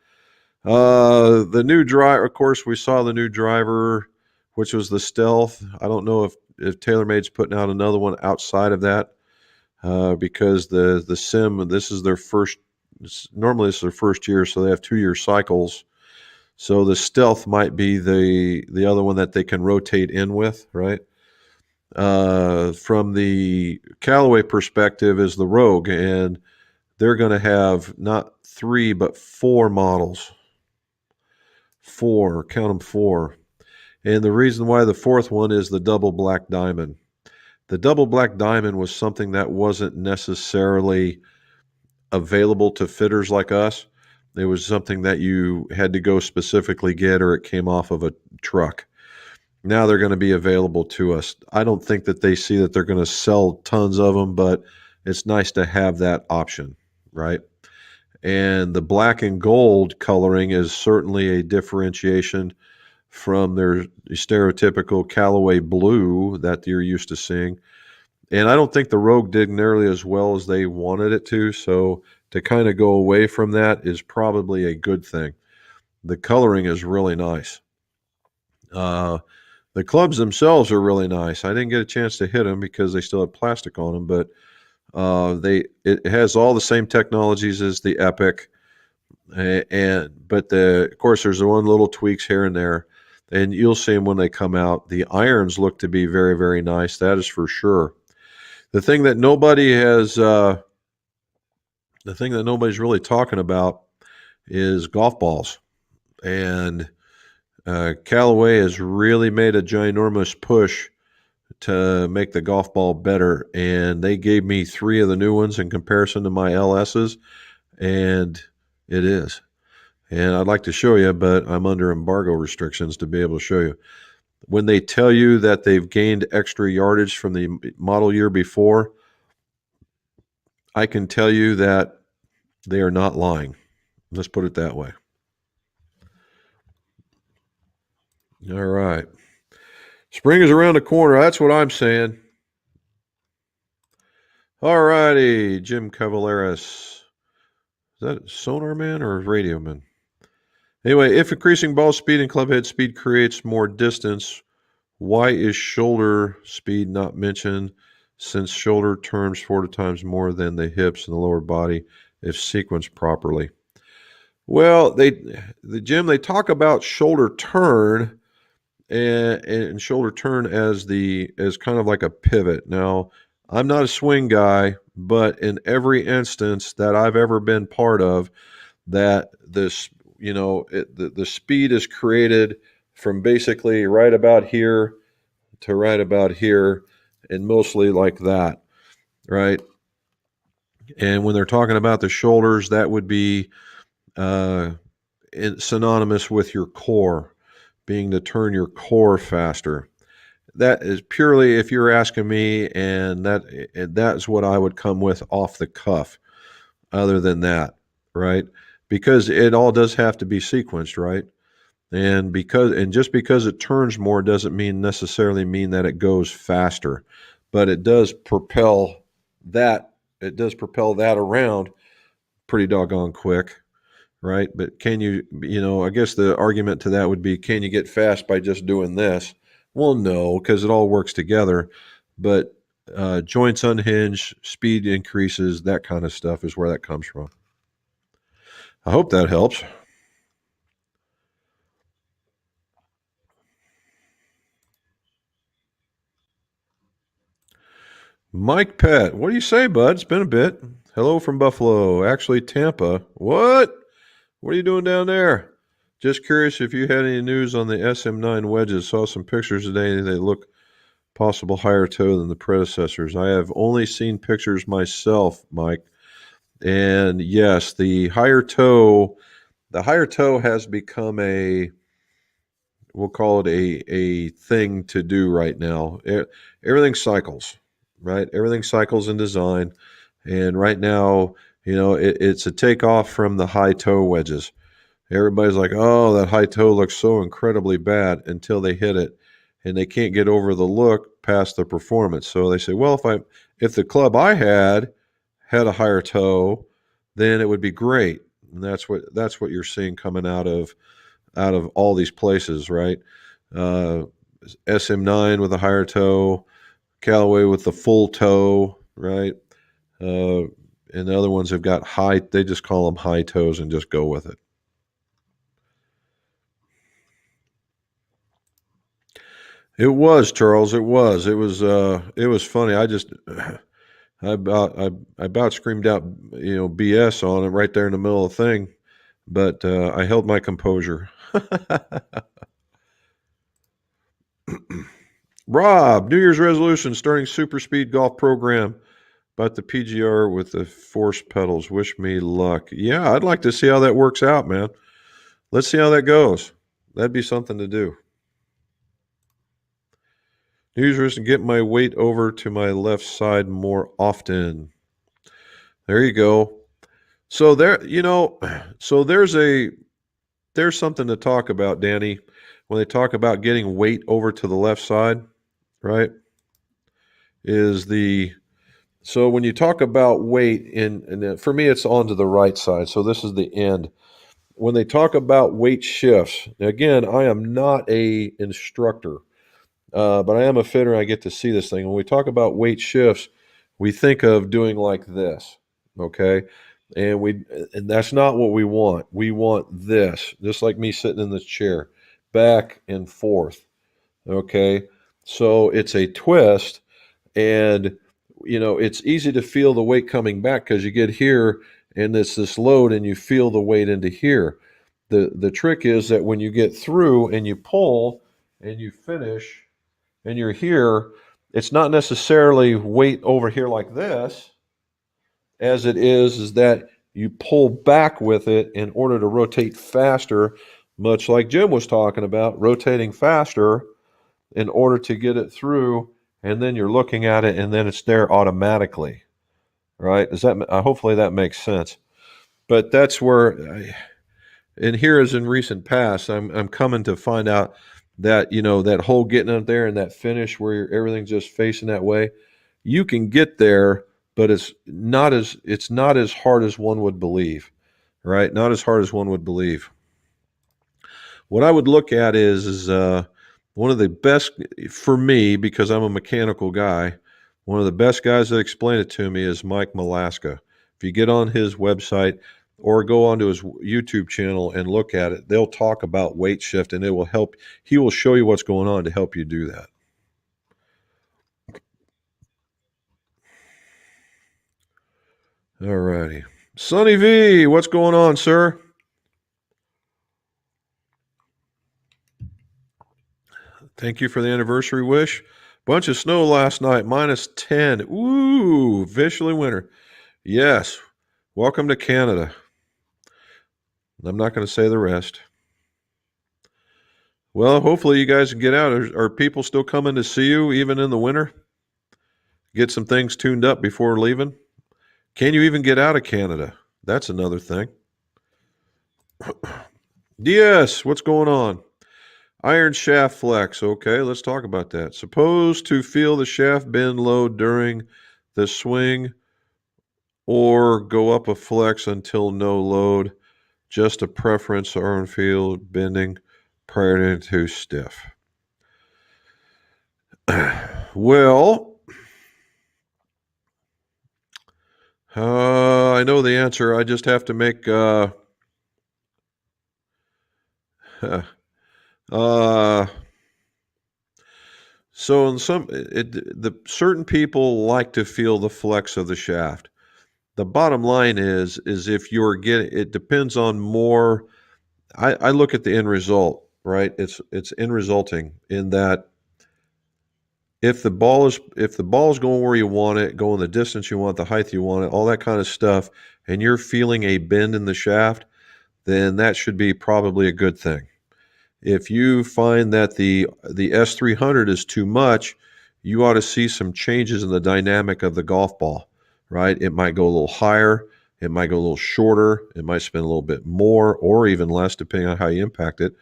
The new driver, of course, we saw the new driver, which was the Stealth. I don't know if TaylorMade's putting out another one outside of that, because the Sim, this is their first. Normally, this is their first year, so they have 2-year cycles. So the Stealth might be the other one that they can rotate in with, right? From the Callaway perspective is the Rogue, and they're going to have not 3 but 4 models. 4, count them 4. And the reason why the 4th one is the double black diamond. The double black diamond was something that wasn't necessarily available to fitters like us. It was something that you had to go specifically get, or it came off of a truck. Now they're going to be available to us. I don't think that they see that they're going to sell tons of them, but it's nice to have that option, right? And the black and gold coloring is certainly a differentiation from their stereotypical Callaway blue that you're used to seeing. And I don't think the Rogue did nearly as well as they wanted it to. So to kind of go away from that is probably a good thing. The coloring is really nice. The clubs themselves are really nice. I didn't get a chance to hit them because they still have plastic on them, but it has all the same technologies as the Epic, but of course there's one little tweaks here and there, and you'll see them when they come out. The irons look to be very, very nice. That is for sure. The thing that nobody's really talking about is golf balls, and Callaway has really made a ginormous push to make the golf ball better, and they gave me 3 of the new ones in comparison to my LS's, And it is. And I'd like to show you, but I'm under embargo restrictions to be able to show you. When they tell you that they've gained extra yardage from the model year before, I can tell you that they are not lying. Let's put it that way. All right. Spring is around the corner. That's what I'm saying. All righty, Jim Cavaleras. Is that Sonar Man or Radio Man? Anyway, if increasing ball speed and club head speed creates more distance, why is shoulder speed not mentioned? Since shoulder turns 4 times more than the hips and the lower body if sequenced properly. Well, they talk about shoulder turn and shoulder turn as kind of like a pivot. Now, I'm not a swing guy, but in every instance that I've ever been part of, that this the speed is created from basically right about here to right about here, and mostly like that, right? And when they're talking about the shoulders, that would be uh, synonymous with your core, being to turn your core faster. That is purely, if you're asking me, and that's what I would come with off the cuff. Other than that, right? Because it all does have to be sequenced, right? And just because it turns more doesn't necessarily mean that it goes faster, but it does propel that around pretty doggone quick, right? But can I guess the argument to that would be, can you get fast by just doing this? Well, no, because it all works together. But joints unhinge, speed increases, that kind of stuff is where that comes from. I hope that helps. Mike Pett, what do you say, bud? It's been a bit. Hello from Buffalo. Actually, Tampa. What? What are you doing down there? Just curious if you had any news on the SM9 wedges. Saw some pictures today. They look possible higher toe than the predecessors. I have only seen pictures myself, Mike. And yes, the higher toe has become we'll call it a thing to do right now. Everything cycles, right? Everything cycles in design, and right now, it's a takeoff from the high toe wedges. Everybody's like, "Oh, that high toe looks so incredibly bad," until they hit it, and they can't get over the look past the performance. So they say, "Well, if the club I had a higher toe, then it would be great." And that's what you're seeing coming out of all these places, right? Uh, SM9 with a higher toe, Callaway with the full toe, right? And the other ones have got high. They just call them high toes and just go with it. It was, Charles. It was. It was funny. I about screamed out, BS on it right there in the middle of the thing, but I held my composure. Rob, New Year's resolution starting super speed golf program. About the PGR with the force pedals. Wish me luck. Yeah, I'd like to see how that works out, man. Let's see how that goes. That'd be something to do. New Year's resolution, get my weight over to my left side more often. There you go. So so there's something to talk about, Danny. When they talk about getting weight over to the left side, right? Is the So when you talk about weight for me, it's onto the right side. So this is the end. When they talk about weight shifts, again, I am not a instructor, but I am a fitter. I get to see this thing. When we talk about weight shifts, we think of doing like this, okay? And that's not what we want. We want this, just like me sitting in this chair, back and forth, okay? So it's a twist, and it's easy to feel the weight coming back because you get here and it's this load and you feel the weight into here. The trick is that when you get through and you pull and you finish and you're here, it's not necessarily weight over here like this, as it is that you pull back with it in order to rotate faster, much like Jim was talking about, rotating faster in order to get it through, and then you're looking at it and then it's there automatically, right? Hopefully that makes sense. But that's where, and here as in recent past, I'm coming to find out that, that whole getting up there and that finish where everything's just facing that way, you can get there, but it's not as hard as one would believe, right? Not as hard as one would believe. What I would look at is one of the best for me, because I'm a mechanical guy. One of the best guys that explained it to me is Mike Malaska. If you get on his website or go onto his YouTube channel and look at it, they'll talk about weight shift, and it will help. He will show you what's going on to help you do that. All righty. Sonny V, what's going on, sir? Thank you for the anniversary wish. Bunch of snow last night, -10. Ooh, officially winter. Yes. Welcome to Canada. I'm not going to say the rest. Well, hopefully you guys can get out. Are people still coming to see you even in the winter? Get some things tuned up before leaving? Can you even get out of Canada? That's another thing. DS, what's going on? Iron shaft flex. Okay, let's talk about that. Supposed to feel the shaft bend low during the swing or go up a flex until no load. Just a preference, arm feel bending prior to too stiff. Well, I know the answer. I just have to make so in the certain people like to feel the flex of the shaft. The bottom line is if you're getting, it depends on more. I look at the end result, right? It's end resulting in that if the ball is going where you want it, going the distance you want, the height you want it, all that kind of stuff, and you're feeling a bend in the shaft, then that should be probably a good thing. If you find that the S300 is too much, you ought to see some changes in the dynamic of the golf ball, right? It might go a little higher, it might go a little shorter, it might spin a little bit more or even less depending on how you impact it.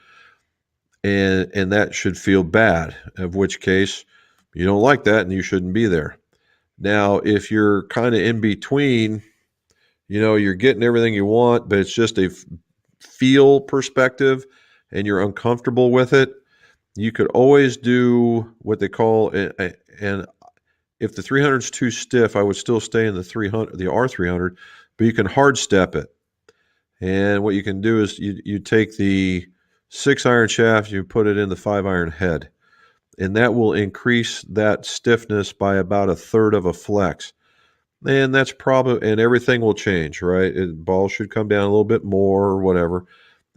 And that should feel bad, of which case you don't like that and you shouldn't be there. Now, if you're kind of in between, you're getting everything you want, but it's just a feel perspective and you're uncomfortable with it, you could always do what they call and if the 300 is too stiff, I would still stay in the R300, but you can hard step it. And what you can do is you take the 6-iron shaft, you put it in the 5-iron head, and that will increase that stiffness by about a third of a flex. And that's probably, and everything will change, right? Ball should come down a little bit more or whatever,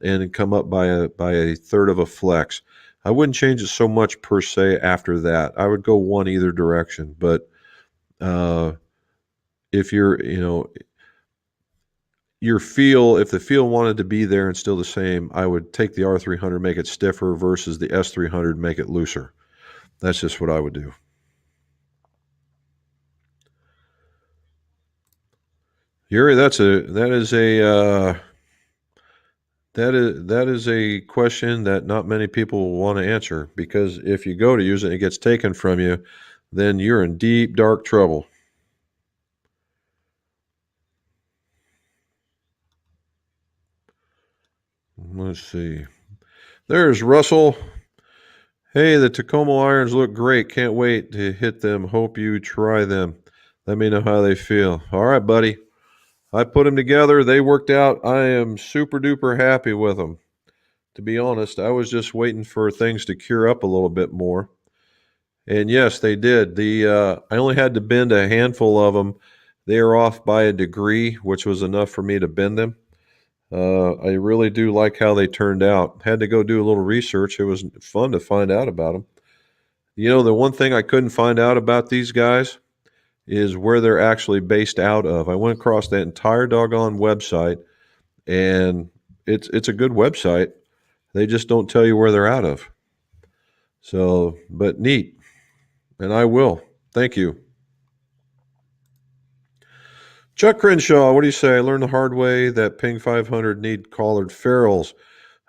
and come up by a third of a flex. I wouldn't change it so much per se after that. I would go one either direction, but if if the feel wanted to be there and still the same, I would take the R300, make it stiffer versus the S300, make it looser. That's just what I would do. Yuri, that is a question that not many people will want to answer, because if you go to use it and it gets taken from you, then you're in deep, dark trouble. Let's see. There's Russell. Hey, the Tacoma irons look great. Can't wait to hit them. Hope you try them. Let me know how they feel. All right, buddy. I put them together. They worked out. I am super duper happy with them. To be honest, I was just waiting for things to cure up a little bit more. And yes, they did. I only had to bend a handful of them. They are off by a degree, which was enough for me to bend them. I really do like how they turned out. Had to go do a little research. It was fun to find out about them. The one thing I couldn't find out about these guys is where they're actually based out of. I went across that entire doggone website, and it's a good website. They just don't tell you where they're out of. So, but neat, and I will. Thank you. Chuck Crenshaw, what do you say? I learned the hard way that Ping 500 need collared ferrules.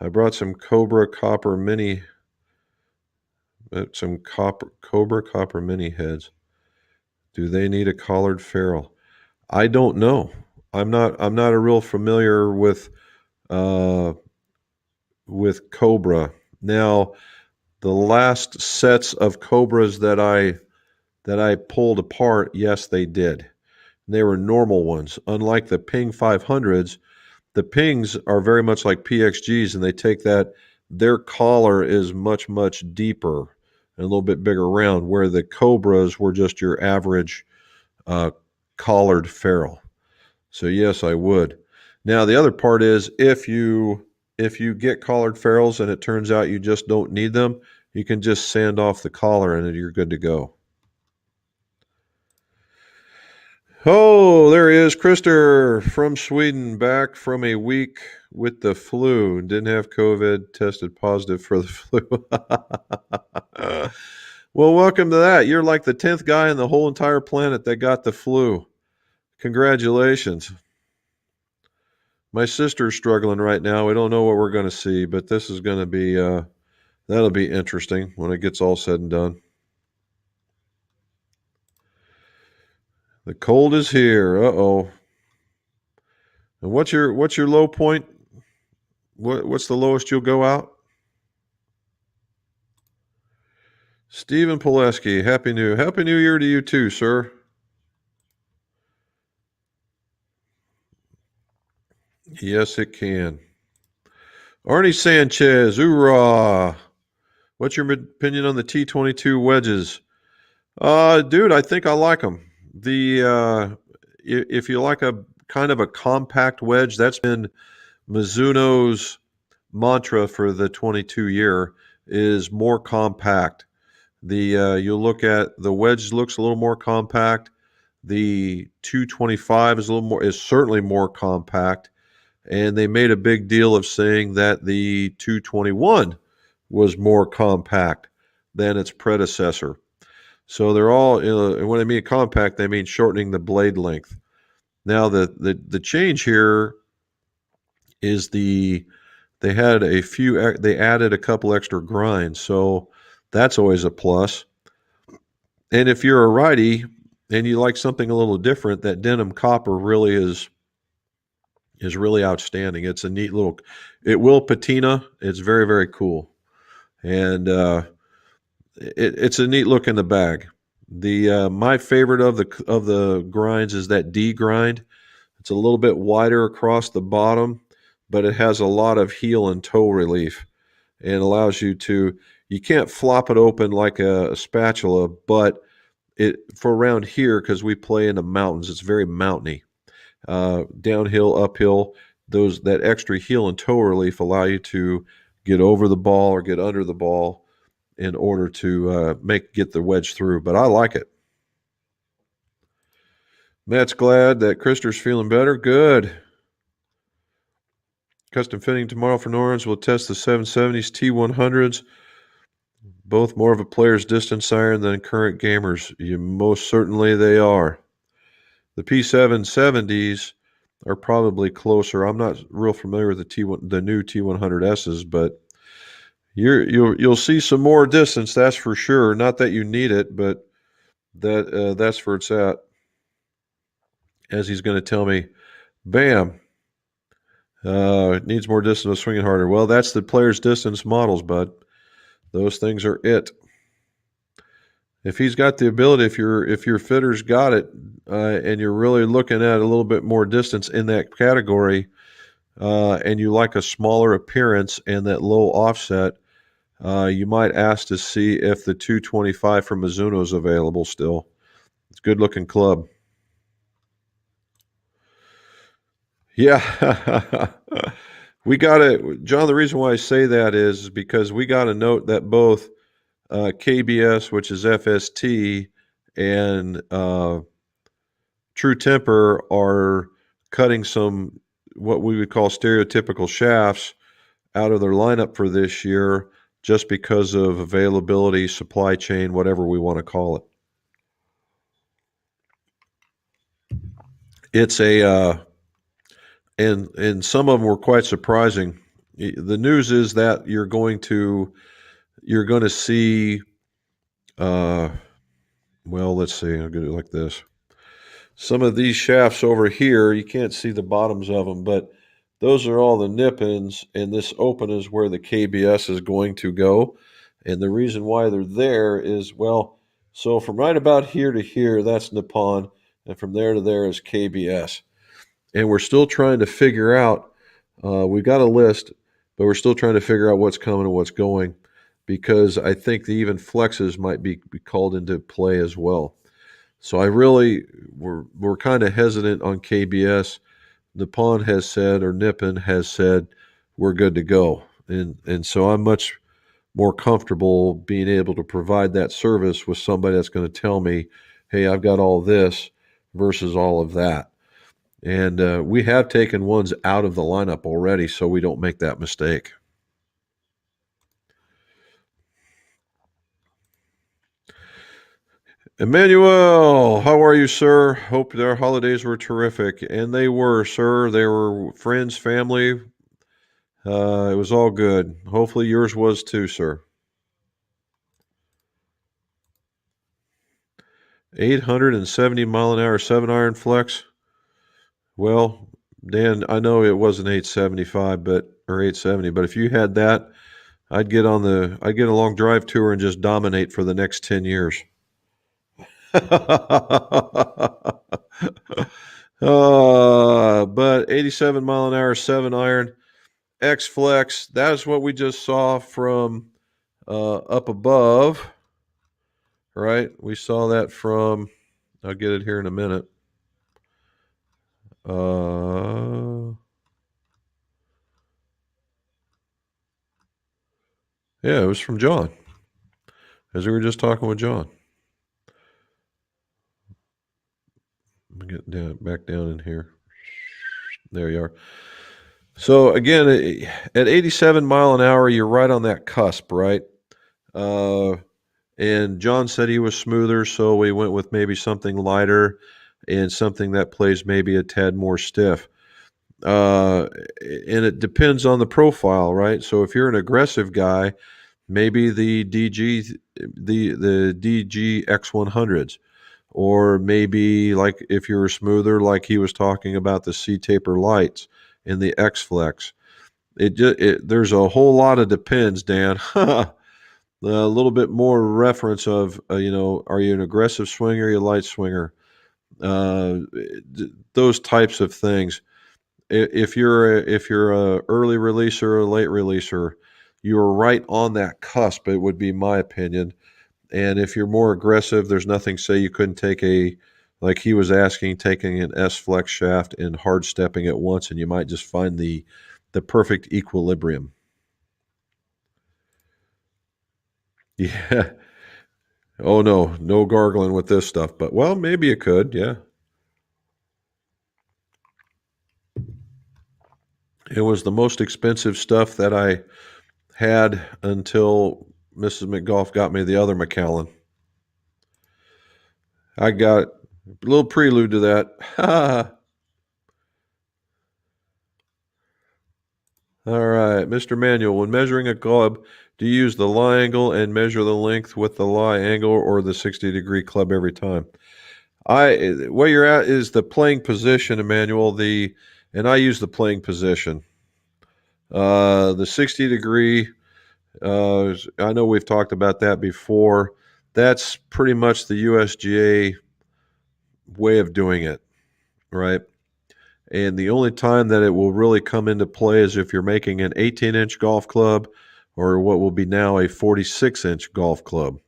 I brought some Cobra Copper Mini heads. Do they need a collared ferrule? I don't know. I'm not a real familiar uh, with Cobra. Now, the last sets of Cobras that I pulled apart, yes, they did. They were normal ones. Unlike the Ping 500s, the Pings are very much like PXGs, and they take that, their collar is much, much deeper and a little bit bigger round, where the Cobras were just your average uh, collared ferrule. So yes, I would. Now the other part is if you get collared ferrules and it turns out you just don't need them, you can just sand off the collar and you're good to go. Oh, there he is, Krister from Sweden, back from a week with the flu. Didn't have COVID, tested positive for the flu. Well, welcome to that. You're like the 10th guy on the whole entire planet that got the flu. Congratulations. My sister's struggling right now. We don't know what we're going to see, but this is going to be that'll be interesting when it gets all said and done. The cold is here. Uh-oh. And what's your low point? What's the lowest you'll go out? Stephen Pileski, Happy New Year to you too, sir. Yes, it can. Arnie Sanchez, hoorah! What's your opinion on the T22 wedges? Dude, I think I like them. If you like a kind of a compact wedge, that's been Mizuno's mantra for the 22 year is more compact. You look at the wedge looks a little more compact. The 225 is certainly more compact, and they made a big deal of saying that the 221 was more compact than its predecessor. So they're all, when I mean compact, they mean shortening the blade length. Now the change here is they added a couple extra grinds, so that's always a plus. And if you're a righty and you like something a little different, that denim copper really is really outstanding. It's a neat little, it will patina. It's very, very cool, and it's a neat look in the bag. The my favorite of the grinds is that D grind. It's a little bit wider across the bottom, but it has a lot of heel and toe relief and allows you can't flop it open like a spatula, but for around here, because we play in the mountains, it's very mountainy. Downhill, uphill, that extra heel and toe relief allow you to get over the ball or get under the ball in order to get the wedge through. But I like it. Matt's glad that Krister's feeling better. Good. Custom fitting tomorrow for Norns. We'll test the 770s, T100s. Both more of a player's distance iron than current gamers. Most certainly they are. The P770s are probably closer. I'm not real familiar with the new T100Ss, but you'll see some more distance. That's for sure. Not that you need it, but that's where it's at. As he's going to tell me, bam. It needs more distance with swinging harder. Well, that's the player's distance models, bud. Those things are it. If he's got the ability, if your fitter's got it, and you're really looking at a little bit more distance in that category, and you like a smaller appearance and that low offset, you might ask to see if the 225 from Mizuno is available still. It's a good looking club. Yeah. We got to, John, the reason why I say that is because we got to note that both KBS, which is FST, and True Temper are cutting some what we would call stereotypical shafts out of their lineup for this year just because of availability, supply chain, whatever we want to call it. It's a and some of them were quite surprising. The news is that you're going to see uh, well, let's see, I'll get it like this. Some of these shafts over here, you can't see the bottoms of them, but those are all the nip ends, and this open is where the KBS is going to go. And the reason why they're there is, well, so from right about here to here, that's Nippon, and from there to there is KBS. And we're still trying to figure out, we've got a list, but we're still trying to figure out what's coming and what's going because I think the even flexes might be called into play as well. So I really we're kind of hesitant on KBS. Nippon has said, or Nippon has said, we're good to go, and so I'm much more comfortable being able to provide that service with somebody that's going to tell me, hey, I've got all this versus all of that. And we have taken ones out of the lineup already, so we don't make that mistake. Emmanuel, how are you, sir? Hope their holidays were terrific. And they were, sir. They were friends, family. It was all good. Hopefully yours was too, sir. 870 mile an hour 7 iron flex. Well, Dan, I know it wasn't 875, but or 870, but if you had that, I'd get a long drive tour and just dominate for the next 10 years. But 87 mile an hour 7 iron X flex. That is what we just saw from up above, right? We saw that from. I'll get it here in a minute. Uh, yeah, it was from John, as we were just talking with John. Let me get back down in here. There you are. So again, at 87 mile an hour, you're right on that cusp, right? Uh, and John said he was smoother, so we went with maybe something lighter and something that plays maybe a tad more stiff. Uh, and it depends on the profile, right? So if you're an aggressive guy, maybe the DG X100s, or maybe like if you're smoother, like he was talking about the C taper lights and the X Flex. There's a whole lot of depends, Dan. A little bit more reference of are you an aggressive swinger, or are you a light swinger? Uh, those types of things. If you're a early releaser or a late releaser, you're right on that cusp. It would be my opinion. And if you're more aggressive, there's nothing say you couldn't take like he was asking, taking an S flex shaft and hard stepping at once, and you might just find the perfect equilibrium. Yeah. Oh no, no gargling with this stuff. But well, maybe it could. Yeah. It was the most expensive stuff that I had until Mrs. McGolf got me the other Macallan. I got a little prelude to that. All right, Mr. Manuel, when measuring a club, do you use the lie angle and measure the length with the lie angle or the 60-degree club every time? Where you're at is the playing position, Emmanuel. And I use the playing position. The 60-degree. I know we've talked about that before. That's pretty much the USGA way of doing it, right? And the only time that it will really come into play is if you're making an 18-inch golf club or what will be now a 46-inch golf club,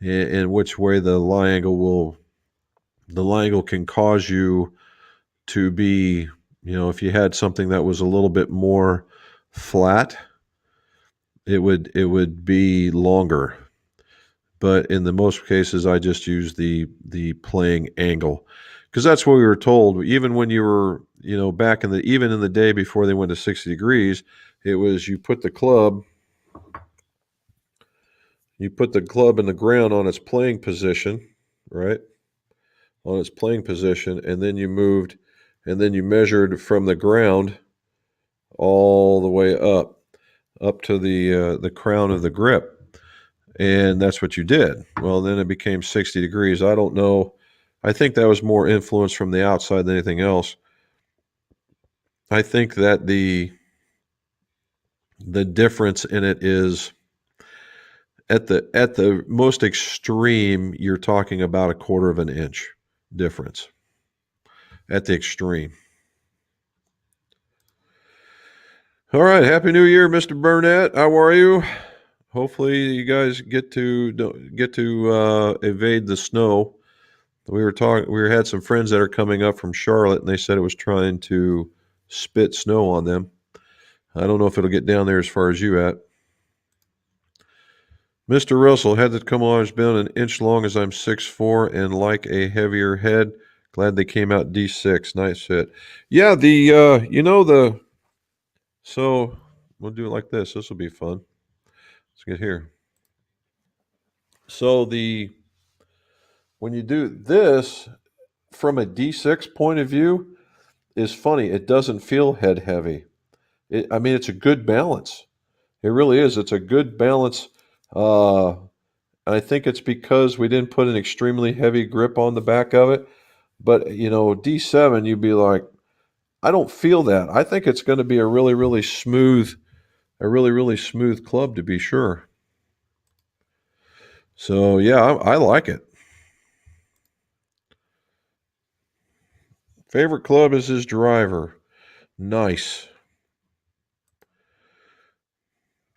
in which way the lie angle can cause you to be, if you had something that was a little bit more flat, it would be longer. But in the most cases, I just use the playing angle. because that's what we were told. Even when you were, back even in the day before they went to 60 degrees, it was you put the club in the ground on its playing position, right? On its playing position, and then you measured from the ground all the way up to the crown of the grip, and that's what you did. Well, then it became 60 degrees. I don't know. I think that was more influence from the outside than anything else. I think that the difference in it is at the most extreme, you're talking about a quarter of an inch difference at the extreme. All right, happy New Year, Mr. Burnett. How are you? Hopefully, you guys get to evade the snow. We had some friends that are coming up from Charlotte, and they said it was trying to spit snow on them. I don't know if it'll get down there as far as you at. Mr. Russell, had that come on has been an inch long as I'm 6'4" and like a heavier head. Glad they came out D6. Nice fit. Yeah, so we'll do it like this. This will be fun. Let's get here. So when you do this from a D6 point of view is funny. It doesn't feel head heavy. It's a good balance. It really is. It's a good balance. And I think it's because we didn't put an extremely heavy grip on the back of it. But, D7, you'd be like, I don't feel that. I think it's going to be a really, really smooth club to be sure. So, yeah, I like it. Favorite club is his driver. Nice.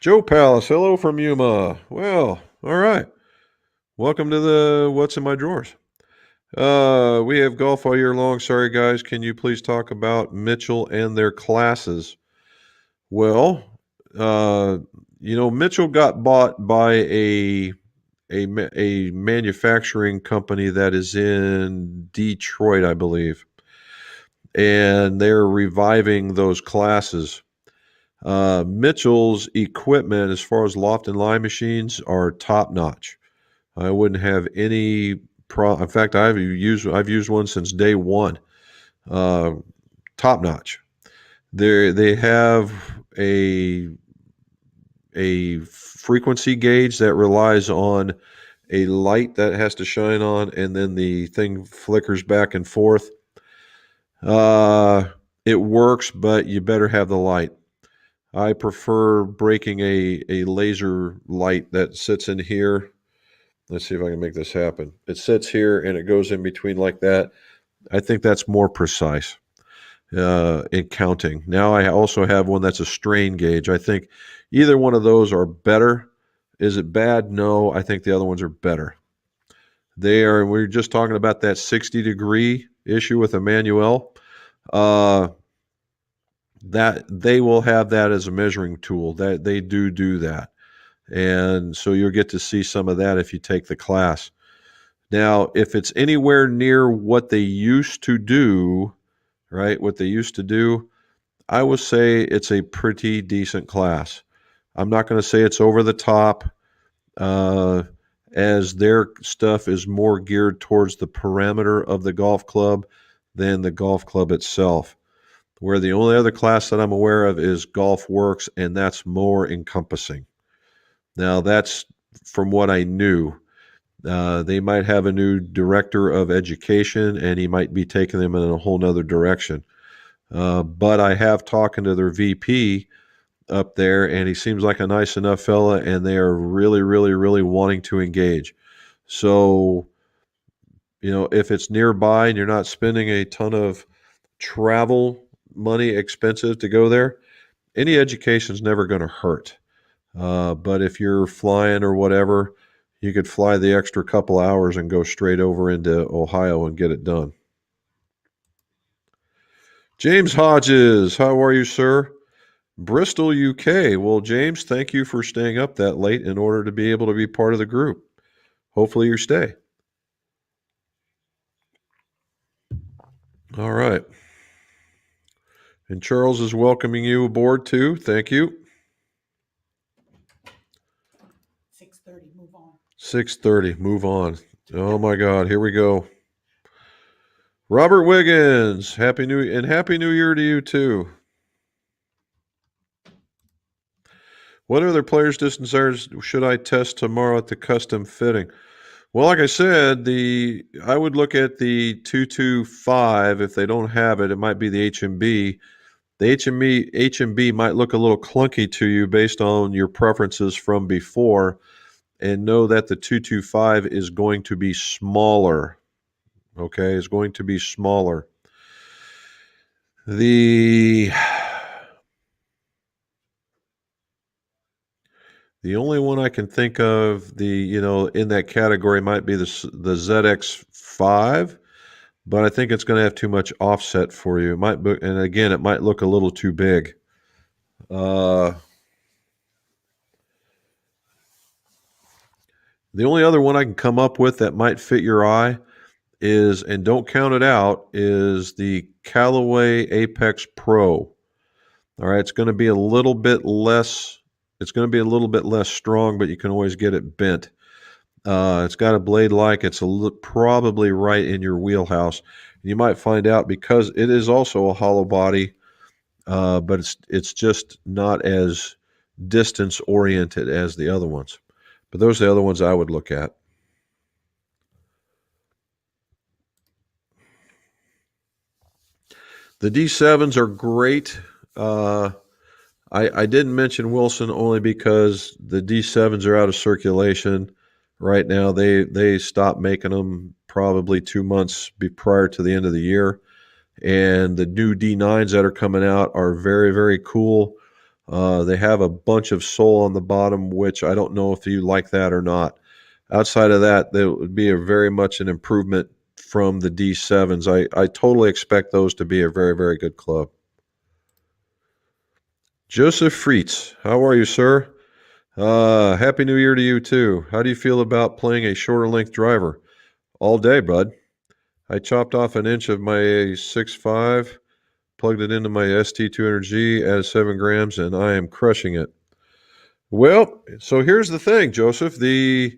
Joe Palace, hello from Yuma. Well, all right. Welcome to the What's in My Drawers. We have golf all year long. Sorry, guys. Can you please talk about Mitchell and their classes? Well, Mitchell got bought by a manufacturing company that is in Detroit, I believe, and they're reviving those classes. Mitchell's equipment, as far as loft and lie machines, are top notch. I wouldn't have any problem. In fact, I've used one since day one. Top notch. They have a frequency gauge that relies on a light that has to shine on, and then the thing flickers back and forth. It works, but you better have the light. I prefer breaking a laser light that sits in here. Let's see if I can make this happen. It sits here and it goes in between like that. I think that's more precise in counting. Now I also have one that's a strain gauge. I think either one of those are better. Is it bad? No, I think the other ones are better. We're just talking about that 60-degree issue with Emmanuel. That they will have that as a measuring tool. That they do that. And so you'll get to see some of that if you take the class. Now, if it's anywhere near what they used to do, right, I would say it's a pretty decent class. I'm not going to say it's over the top, as their stuff is more geared towards the parameter of the golf club than the golf club itself. Where the only other class that I'm aware of is Golf Works, and that's more encompassing. Now, that's from what I knew. They might have a new director of education, and he might be taking them in a whole nother direction. But I have talking to their VP up there, and he seems like a nice enough fella, and they are really, really, really wanting to engage. So, if it's nearby and you're not spending a ton of travel money expensive to go there, any education is never going to hurt. But if you're flying or whatever, you could fly the extra couple hours and go straight over into Ohio and get it done. James Hodges, how are you, sir? Bristol, UK. Well, James, thank you for staying up that late in order to be able to be part of the group. Hopefully you stay. All right. And Charles is welcoming you aboard too. Thank you. 6:30, move on. 6:30. Move on. Oh my God. Here we go. Robert Wiggins. Happy New Year to you too. What other players' distances should I test tomorrow at the custom fitting? Well, like I said, I would look at the 225. If they don't have it, it might be the HMB. The HMB might look a little clunky to you based on your preferences from before, and know that the 225 is going to be smaller. Okay, is going to be smaller. The only one I can think of in that category might be the ZX5, but I think it's going to have too much offset for you. It might, and again, it might look a little too big. The only other one I can come up with that might fit your eye is, and don't count it out, is the Callaway Apex Pro. All right, it's going to be a little bit less. It's going to be a little bit less strong, but you can always get it bent. It's got a blade like it's probably right in your wheelhouse. You might find out because it is also a hollow body, but it's just not as distance oriented as the other ones. But those are the other ones I would look at. The D7s are great. I didn't mention Wilson only because the D7s are out of circulation right now. They stopped making them probably 2 months prior to the end of the year, and the new D9s that are coming out are very, very cool. They have a bunch of sole on the bottom, which I don't know if you like that or not. Outside of that, there would be very much an improvement from the D7s. I totally expect those to be a very, very good club. Joseph Freitz, how are you, sir? Happy New Year to you, too. How do you feel about playing a shorter length driver? All day, bud. I chopped off an inch of my 6.5, plugged it into my ST200G, added 7 grams, and I am crushing it. Well, so here's the thing, Joseph. Even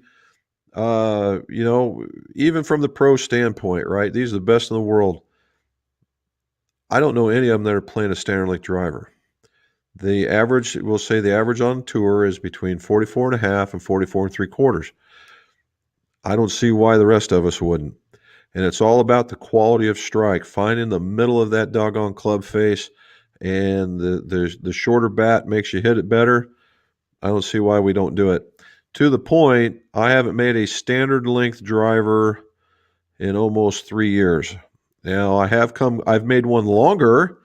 from the pro standpoint, right? These are the best in the world. I don't know any of them that are playing a standard length driver. The average, we'll say the average on tour is between 44 and a half and 44 and 3/4. I don't see why the rest of us wouldn't. And it's all about the quality of strike, finding the middle of that doggone club face, and the shorter bat makes you hit it better. I don't see why we don't do it. To the point, I haven't made a standard length driver in almost 3 years. Now I've made one longer.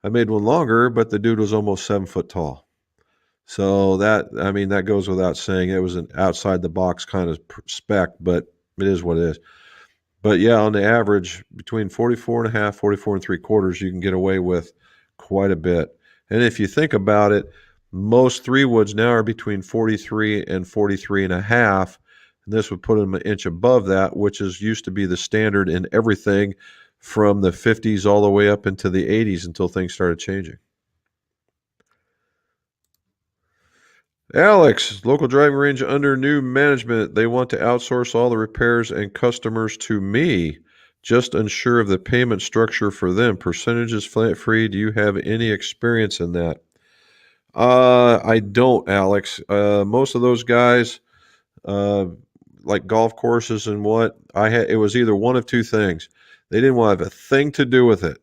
I made one longer, but the dude was almost 7 foot tall. So that goes without saying. It was an outside the box kind of spec, but it is what it is. But yeah, on the average, between 44 and a half, 44 and 3/4, you can get away with quite a bit. And if you think about it, most 3-woods now are between 43 and 43 and a half. And this would put them an inch above that, which used to be the standard in everything from the 50s all the way up into the 80s until things started changing. Alex, local driving range under new management. They want to outsource all the repairs and customers to me. Just unsure of the payment structure for them. Percentages flat free. Do you have any experience in that? I don't, Alex. Most of those guys, uh, like golf courses and it was either one of two things. They didn't want to have a thing to do with it.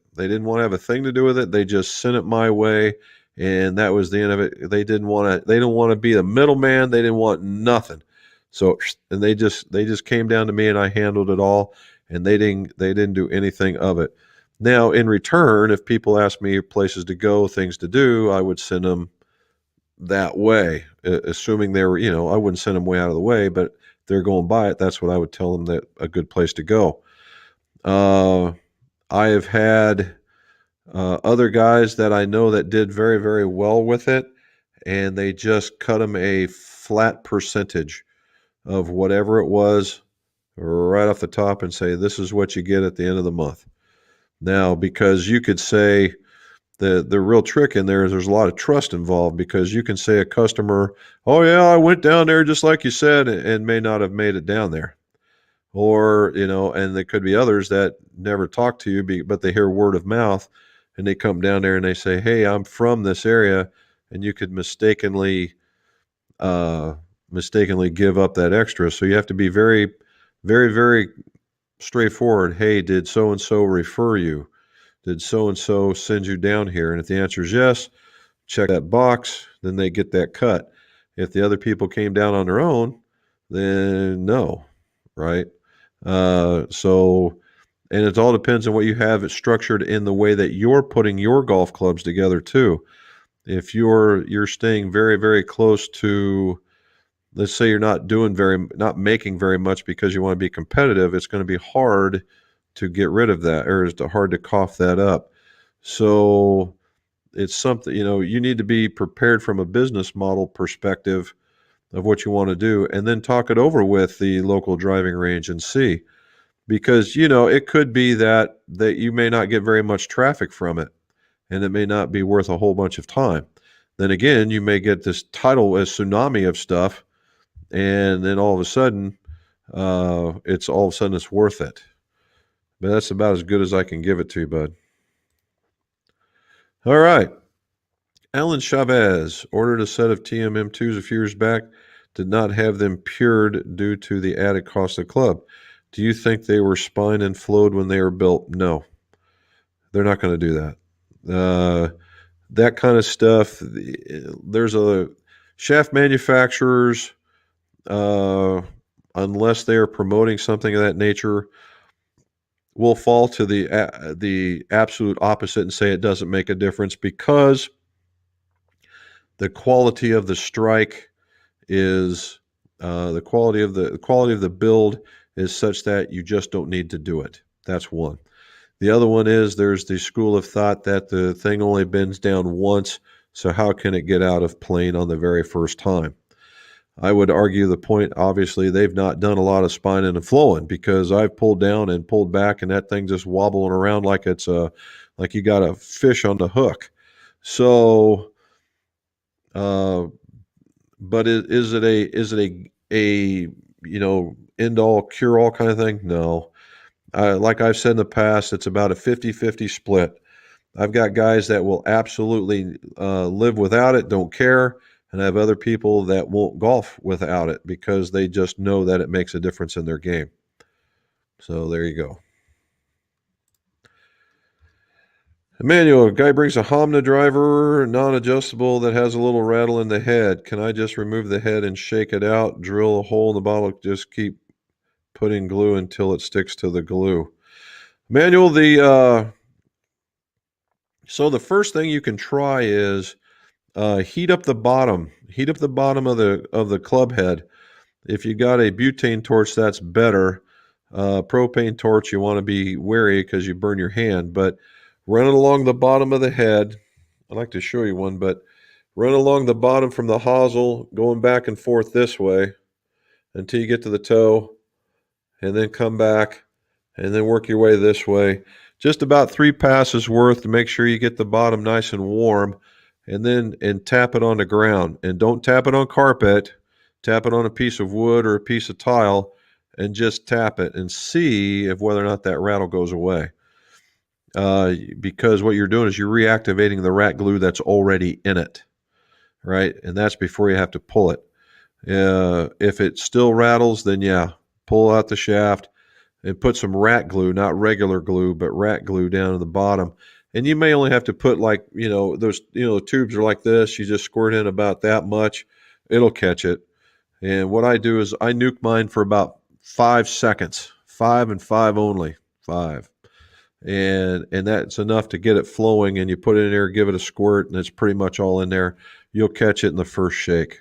They just sent it my way, and that was the end of it. They didn't want to be the middleman. They didn't want nothing. So, and they just came down to me, and I handled it all, and they didn't do anything of it. Now, in return, if people asked me places to go, things to do, I would send them that way, assuming they were, I wouldn't send them way out of the way, but if they're going by it, that's what I would tell them, that a good place to go. I have had other guys that I know that did very, very well with it, and they just cut them a flat percentage of whatever it was right off the top and say, this is what you get at the end of the month. Now, because you could say the real trick in there is there's a lot of trust involved, because you can say a customer, oh yeah, I went down there just like you said, and may not have made it down there. Or, and there could be others that never talk to you, but they hear word of mouth and they come down there and they say, hey, I'm from this area. And you could uh, mistakenly give up that extra. So you have to be very, very, very straightforward. Hey, did so and so refer you? Did so and so send you down here? And if the answer is yes, check that box, then they get that cut. If the other people came down on their own, then no, right? So, and it all depends on what you have it structured in the way that you're putting your golf clubs together too. If you're staying very, very close to, let's say you're not making very much because you want to be competitive, it's going to be hard to get rid of that, or it's hard to cough that up. So it's something, you need to be prepared from a business model perspective of what you want to do, and then talk it over with the local driving range and see, because it could be that you may not get very much traffic from it, and it may not be worth a whole bunch of time. Then again, you may get this tidal, a tsunami of stuff, and then all of a sudden, it's worth it. But that's about as good as I can give it to you, bud. All right. Alan Chavez ordered a set of TMM2s a few years back, did not have them pured due to the added cost of the club. Do you think they were spined and flowed when they were built? No, they're not going to do that. That kind of stuff, there's a shaft manufacturers, uh, unless they are promoting something of that nature, will fall to the absolute opposite and say it doesn't make a difference, because the quality of the strike is the quality of the build is such that you just don't need to do it. That's one. The other one is there's the school of thought that the thing only bends down once, so how can it get out of plane on the very first time? I would argue the point, obviously, they've not done a lot of spining and flowing, because I've pulled down and pulled back and that thing just wobbling around like like you got a fish on the hook. So, uh, but is it a end all cure all kind of thing? No. Like I've said in the past, it's about a 50-50 split. I've got guys that will absolutely live without it, don't care, and I have other people that won't golf without it because they just know that it makes a difference in their game. So there you go. Emmanuel, a guy brings a Homna driver, non-adjustable, that has a little rattle in the head. Can I just remove the head and shake it out, drill a hole in the bottle, just keep putting glue until it sticks to the glue? Emmanuel, so the first thing you can try is heat up the bottom. Heat up the bottom of the club head. If you got a butane torch, that's better. Propane torch, you want to be wary because you burn your hand. But run it along the bottom of the head. I'd like to show you one, but run along the bottom from the hosel, going back and forth this way until you get to the toe, and then come back, and then work your way this way. Just about 3 passes worth to make sure you get the bottom nice and warm, and tap it on the ground. And don't tap it on carpet. Tap it on a piece of wood or a piece of tile, and just tap it and see if whether or not that rattle goes away. Because what you're doing is you're reactivating the rat glue that's already in it, right? And that's before you have to pull it. If it still rattles, then yeah, pull out the shaft and put some rat glue, not regular glue, but rat glue down at the bottom. And you may only have to put those, the tubes are like this. You just squirt in about that much. It'll catch it. And what I do is I nuke mine for about 5 seconds, 5 and 5 only, 5. And that's enough to get it flowing, and you put it in there, give it a squirt, and it's pretty much all in there. You'll catch it in the first shake.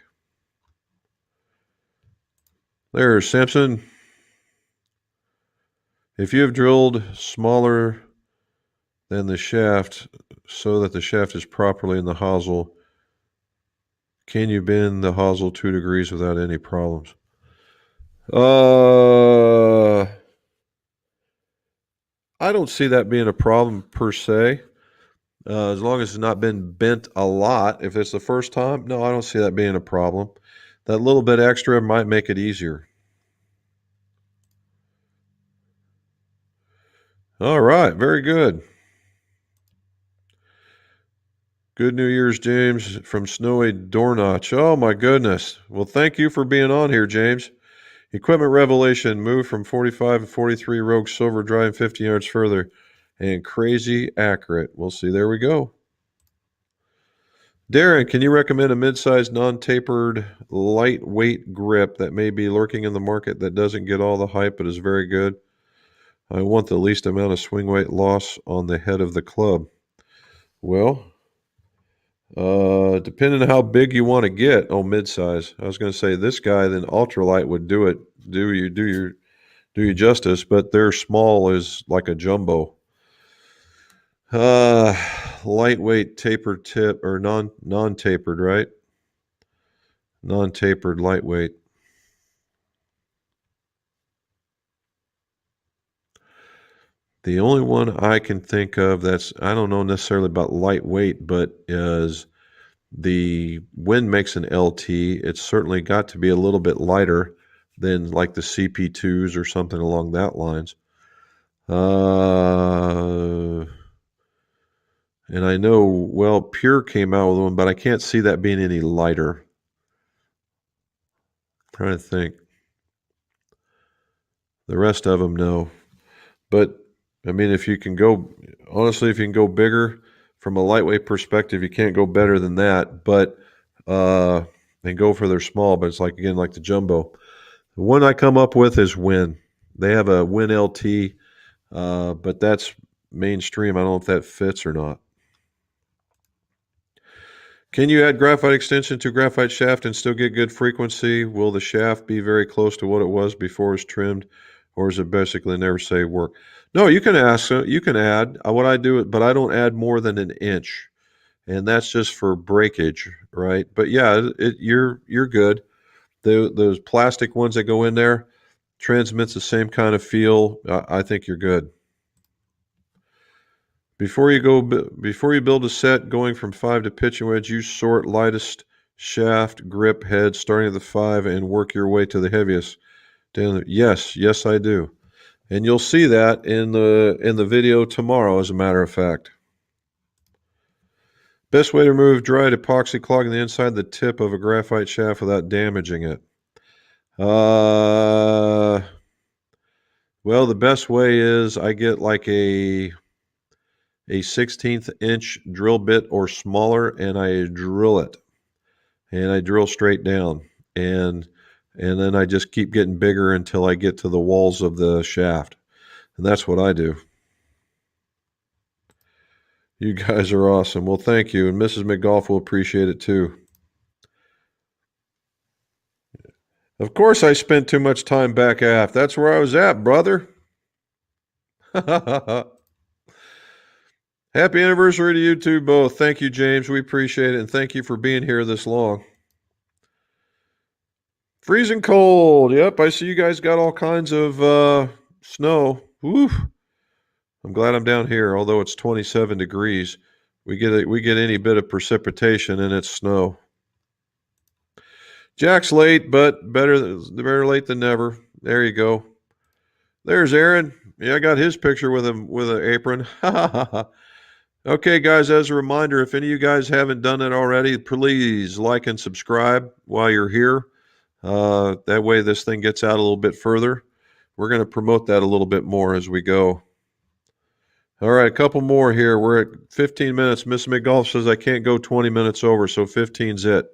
There's Samson. If you have drilled smaller than the shaft so that the shaft is properly in the hosel, can you bend the hosel 2 degrees without any problems? I don't see that being a problem per se, as long as it's not been bent a lot. If it's the first time, no, I don't see that being a problem. That little bit extra might make it easier. All right, very good. Good New Year's, James, from Snowy Dornach. Oh, my goodness. Well, thank you for being on here, James. Equipment revelation, move from 45 to 43 Rogue Silver, driving 50 yards further. And crazy accurate. We'll see. There we go. Darren, can you recommend a mid-sized, non-tapered, lightweight grip that may be lurking in the market that doesn't get all the hype but is very good? I want the least amount of swing weight loss on the head of the club. Well, depending on how big you want to get, mid-size. I was going to say this guy, then ultralight would do it. Do you justice? But their small is like a jumbo. Uh, Lightweight, tapered tip or non-tapered, right? Non-tapered, lightweight. The only one I can think of that's, I don't know necessarily about lightweight, but is the wind makes an LT. It's certainly got to be a little bit lighter than like the CP2s or something along that lines. And I know, well, Pure came out with one, but I can't see that being any lighter. I'm trying to think. The rest of them, no. But, I mean, if you can go, honestly, if you can go bigger from a lightweight perspective, you can't go better than that. But, and go for their small, but it's like, again, like the jumbo. The one I come up with is Win. They have a Win LT, but that's mainstream. I don't know if that fits or not. Can you add graphite extension to graphite shaft and still get good frequency? Will the shaft be very close to what it was before it was trimmed, or is it basically never say work? No, you can ask. You can add. What I do, but I don't add more than an inch, and that's just for breakage, right? But yeah, you're good. Those plastic ones that go in there transmits the same kind of feel. I think you're good. Before you build a set going from 5 to pitch and wedge, you sort lightest shaft, grip, head, starting at the 5 and work your way to the heaviest. Yes, I do. And you'll see that in the video tomorrow, as a matter of fact. Best way to remove dried epoxy clogging the inside of the tip of a graphite shaft without damaging it. Well, the best way is I get like a 16th inch drill bit or smaller, and I drill it, and I drill straight down, and then I just keep getting bigger until I get to the walls of the shaft, and that's what I do. You guys are awesome. Well, thank you, and Mrs. McGolf will appreciate it too. Of course, I spent too much time back aft. That's where I was at, brother. Happy anniversary to you two both. Thank you, James. We appreciate it, and thank you for being here this long. Freezing cold. Yep, I see you guys got all kinds of snow. Woo. I'm glad I'm down here, although it's 27 degrees. We get any bit of precipitation and it's snow. Jack's late, but better late than never. There you go. There's Aaron. Yeah, I got his picture with him with an apron. Okay, guys, as a reminder, if any of you guys haven't done it already, please like and subscribe while you're here. That way this thing gets out a little bit further. We're going to promote that a little bit more as we go. All right, a couple more here. We're at 15 minutes. Miss McGolf says I can't go 20 minutes over, so 15's it.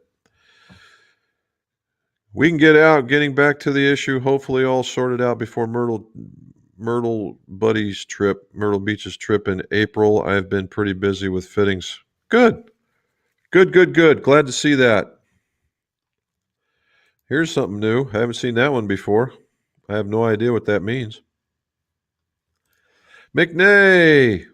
We can get out, getting back to the issue, hopefully all sorted out before Myrtle Beach's trip in April. I've been pretty busy with fittings. Good. Glad to see that. Here's something new. I haven't seen that one before. I have no idea what that means. McNay.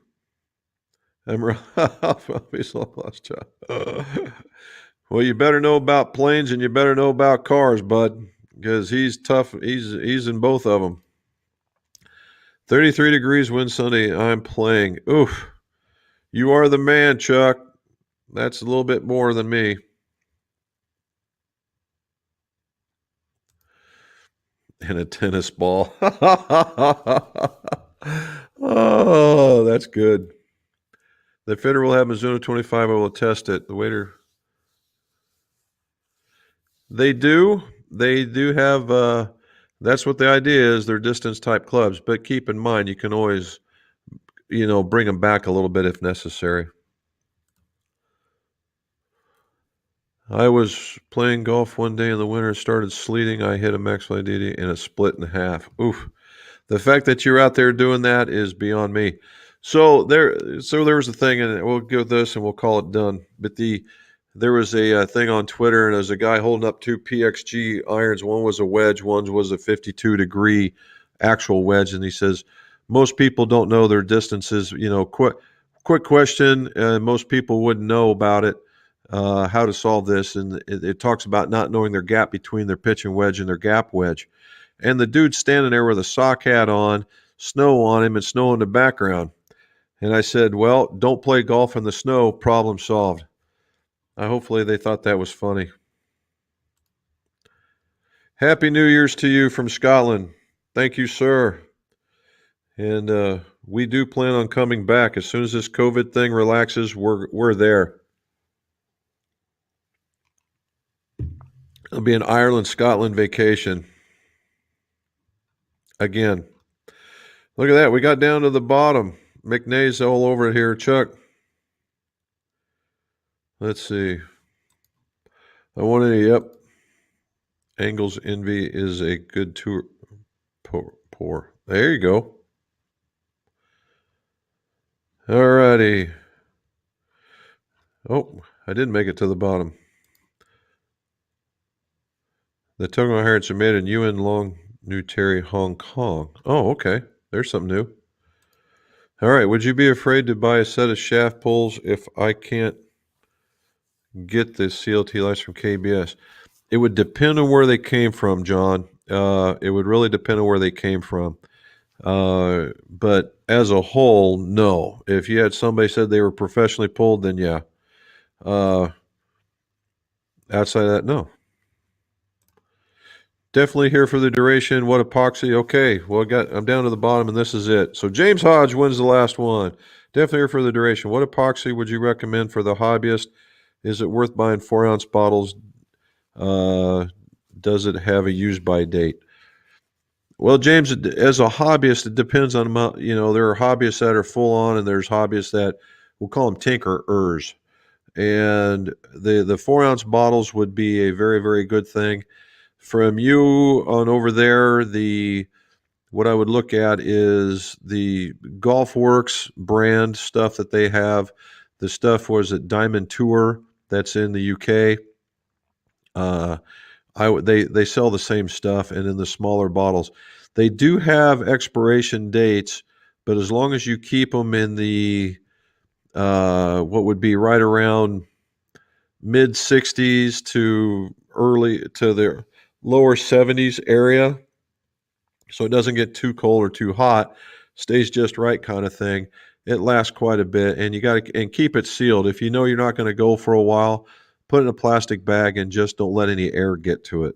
Well, you better know about planes and you better know about cars, bud, because he's tough. He's in both of them. 33 degrees wind Sunday. I'm playing. Oof. You are the man, Chuck. That's a little bit more than me. And a tennis ball. Oh, that's good. The fitter will have Mizuno 25. I will test it. The waiter. They do. They do have. That's what the idea is. They're distance type clubs, but keep in mind you can always, bring them back a little bit if necessary. I was playing golf one day in the winter. It started sleeting. I hit a max ID and it split in half. Oof. The fact that you're out there doing that is beyond me. So there was a thing, and we'll go with this, and we'll call it done. But there was a thing on Twitter, and there was a guy holding up two PXG irons. One was a wedge, one was a 52-degree actual wedge, and he says most people don't know their distances. Quick question. Most people wouldn't know about it. How to solve this, and it talks about not knowing their gap between their pitching wedge and their gap wedge. And the dude's standing there with a sock hat on, snow on him, and snow in the background. And I said, well, don't play golf in the snow. Problem solved. Hopefully they thought that was funny. Happy New Year's to you from Scotland. Thank you, sir. And we do plan on coming back. As soon as this COVID thing relaxes, we're there. It'll be an Ireland, Scotland vacation. Again. Look at that. We got down to the bottom. McNay's all over it here. Chuck. Let's see. I wanted to, yep. Angles Envy is a good tour. Poor. There you go. All righty. Oh, I didn't make it to the bottom. The Tonga Harrods are made in Yuen Long, New Terry, Hong Kong. Oh, okay. There's something new. All right. Would you be afraid to buy a set of shaft pulls if I can't get the CLT lights from KBS? It would depend on where they came from, John. It would really depend on where they came from. But as a whole, no. If you had somebody said they were professionally pulled, then yeah. Outside of that, no. Definitely here for the duration. What epoxy? Okay, well, I'm down to the bottom, and this is it. So James Hodge wins the last one. Definitely here for the duration. What epoxy would you recommend for the hobbyist? Is it worth buying 4-ounce bottles? Does it have a use-by date? Well, James, as a hobbyist, it depends on amount. There are hobbyists that are full on, and there's hobbyists that we'll call them tinkerers. And the 4-ounce bottles would be a very, very good thing. From you on over there, what I would look at is the GolfWorks brand stuff that they have. The stuff was at Diamond Tour that's in the UK. They sell the same stuff, and in the smaller bottles, they do have expiration dates, but as long as you keep them in the what would be right around mid 60s to the lower 70s area, so it doesn't get too cold or too hot, stays just right kind of thing. It lasts quite a bit, and you got to and keep it sealed. If you know you're not going to go for a while, put it in a plastic bag and just don't let any air get to it,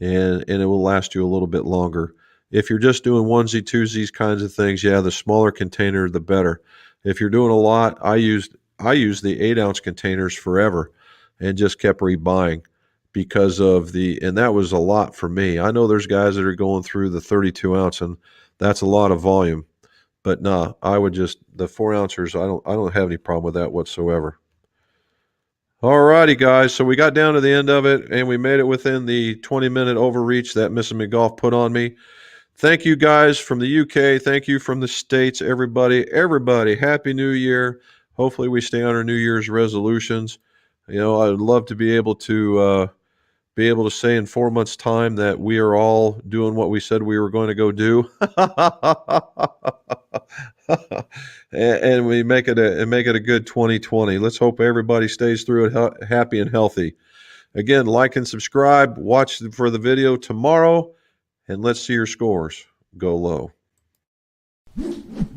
and it will last you a little bit longer. If you're just doing onesie twosies kinds of things, yeah, the smaller container the better. If you're doing a lot, I used the 8-ounce containers forever, and just kept rebuying because and that was a lot for me. I know there's guys that are going through the 32-ounce, and that's a lot of volume. But nah, I would just the 4-ouncers. I don't have any problem with that whatsoever. All righty, guys. So we got down to the end of it, and we made it within the 20-minute overreach that Mrs. McGolf put on me. Thank you, guys, from the UK. Thank you from the States, everybody. Everybody, Happy New Year. Hopefully we stay on our New Year's resolutions. I'd love to be able to say in 4 months' time that we are all doing what we said we were going to go do, and we make it a good 2020. Let's hope everybody stays through it happy and healthy. Again, like and subscribe. Watch for the video tomorrow, and let's see your scores go low. it.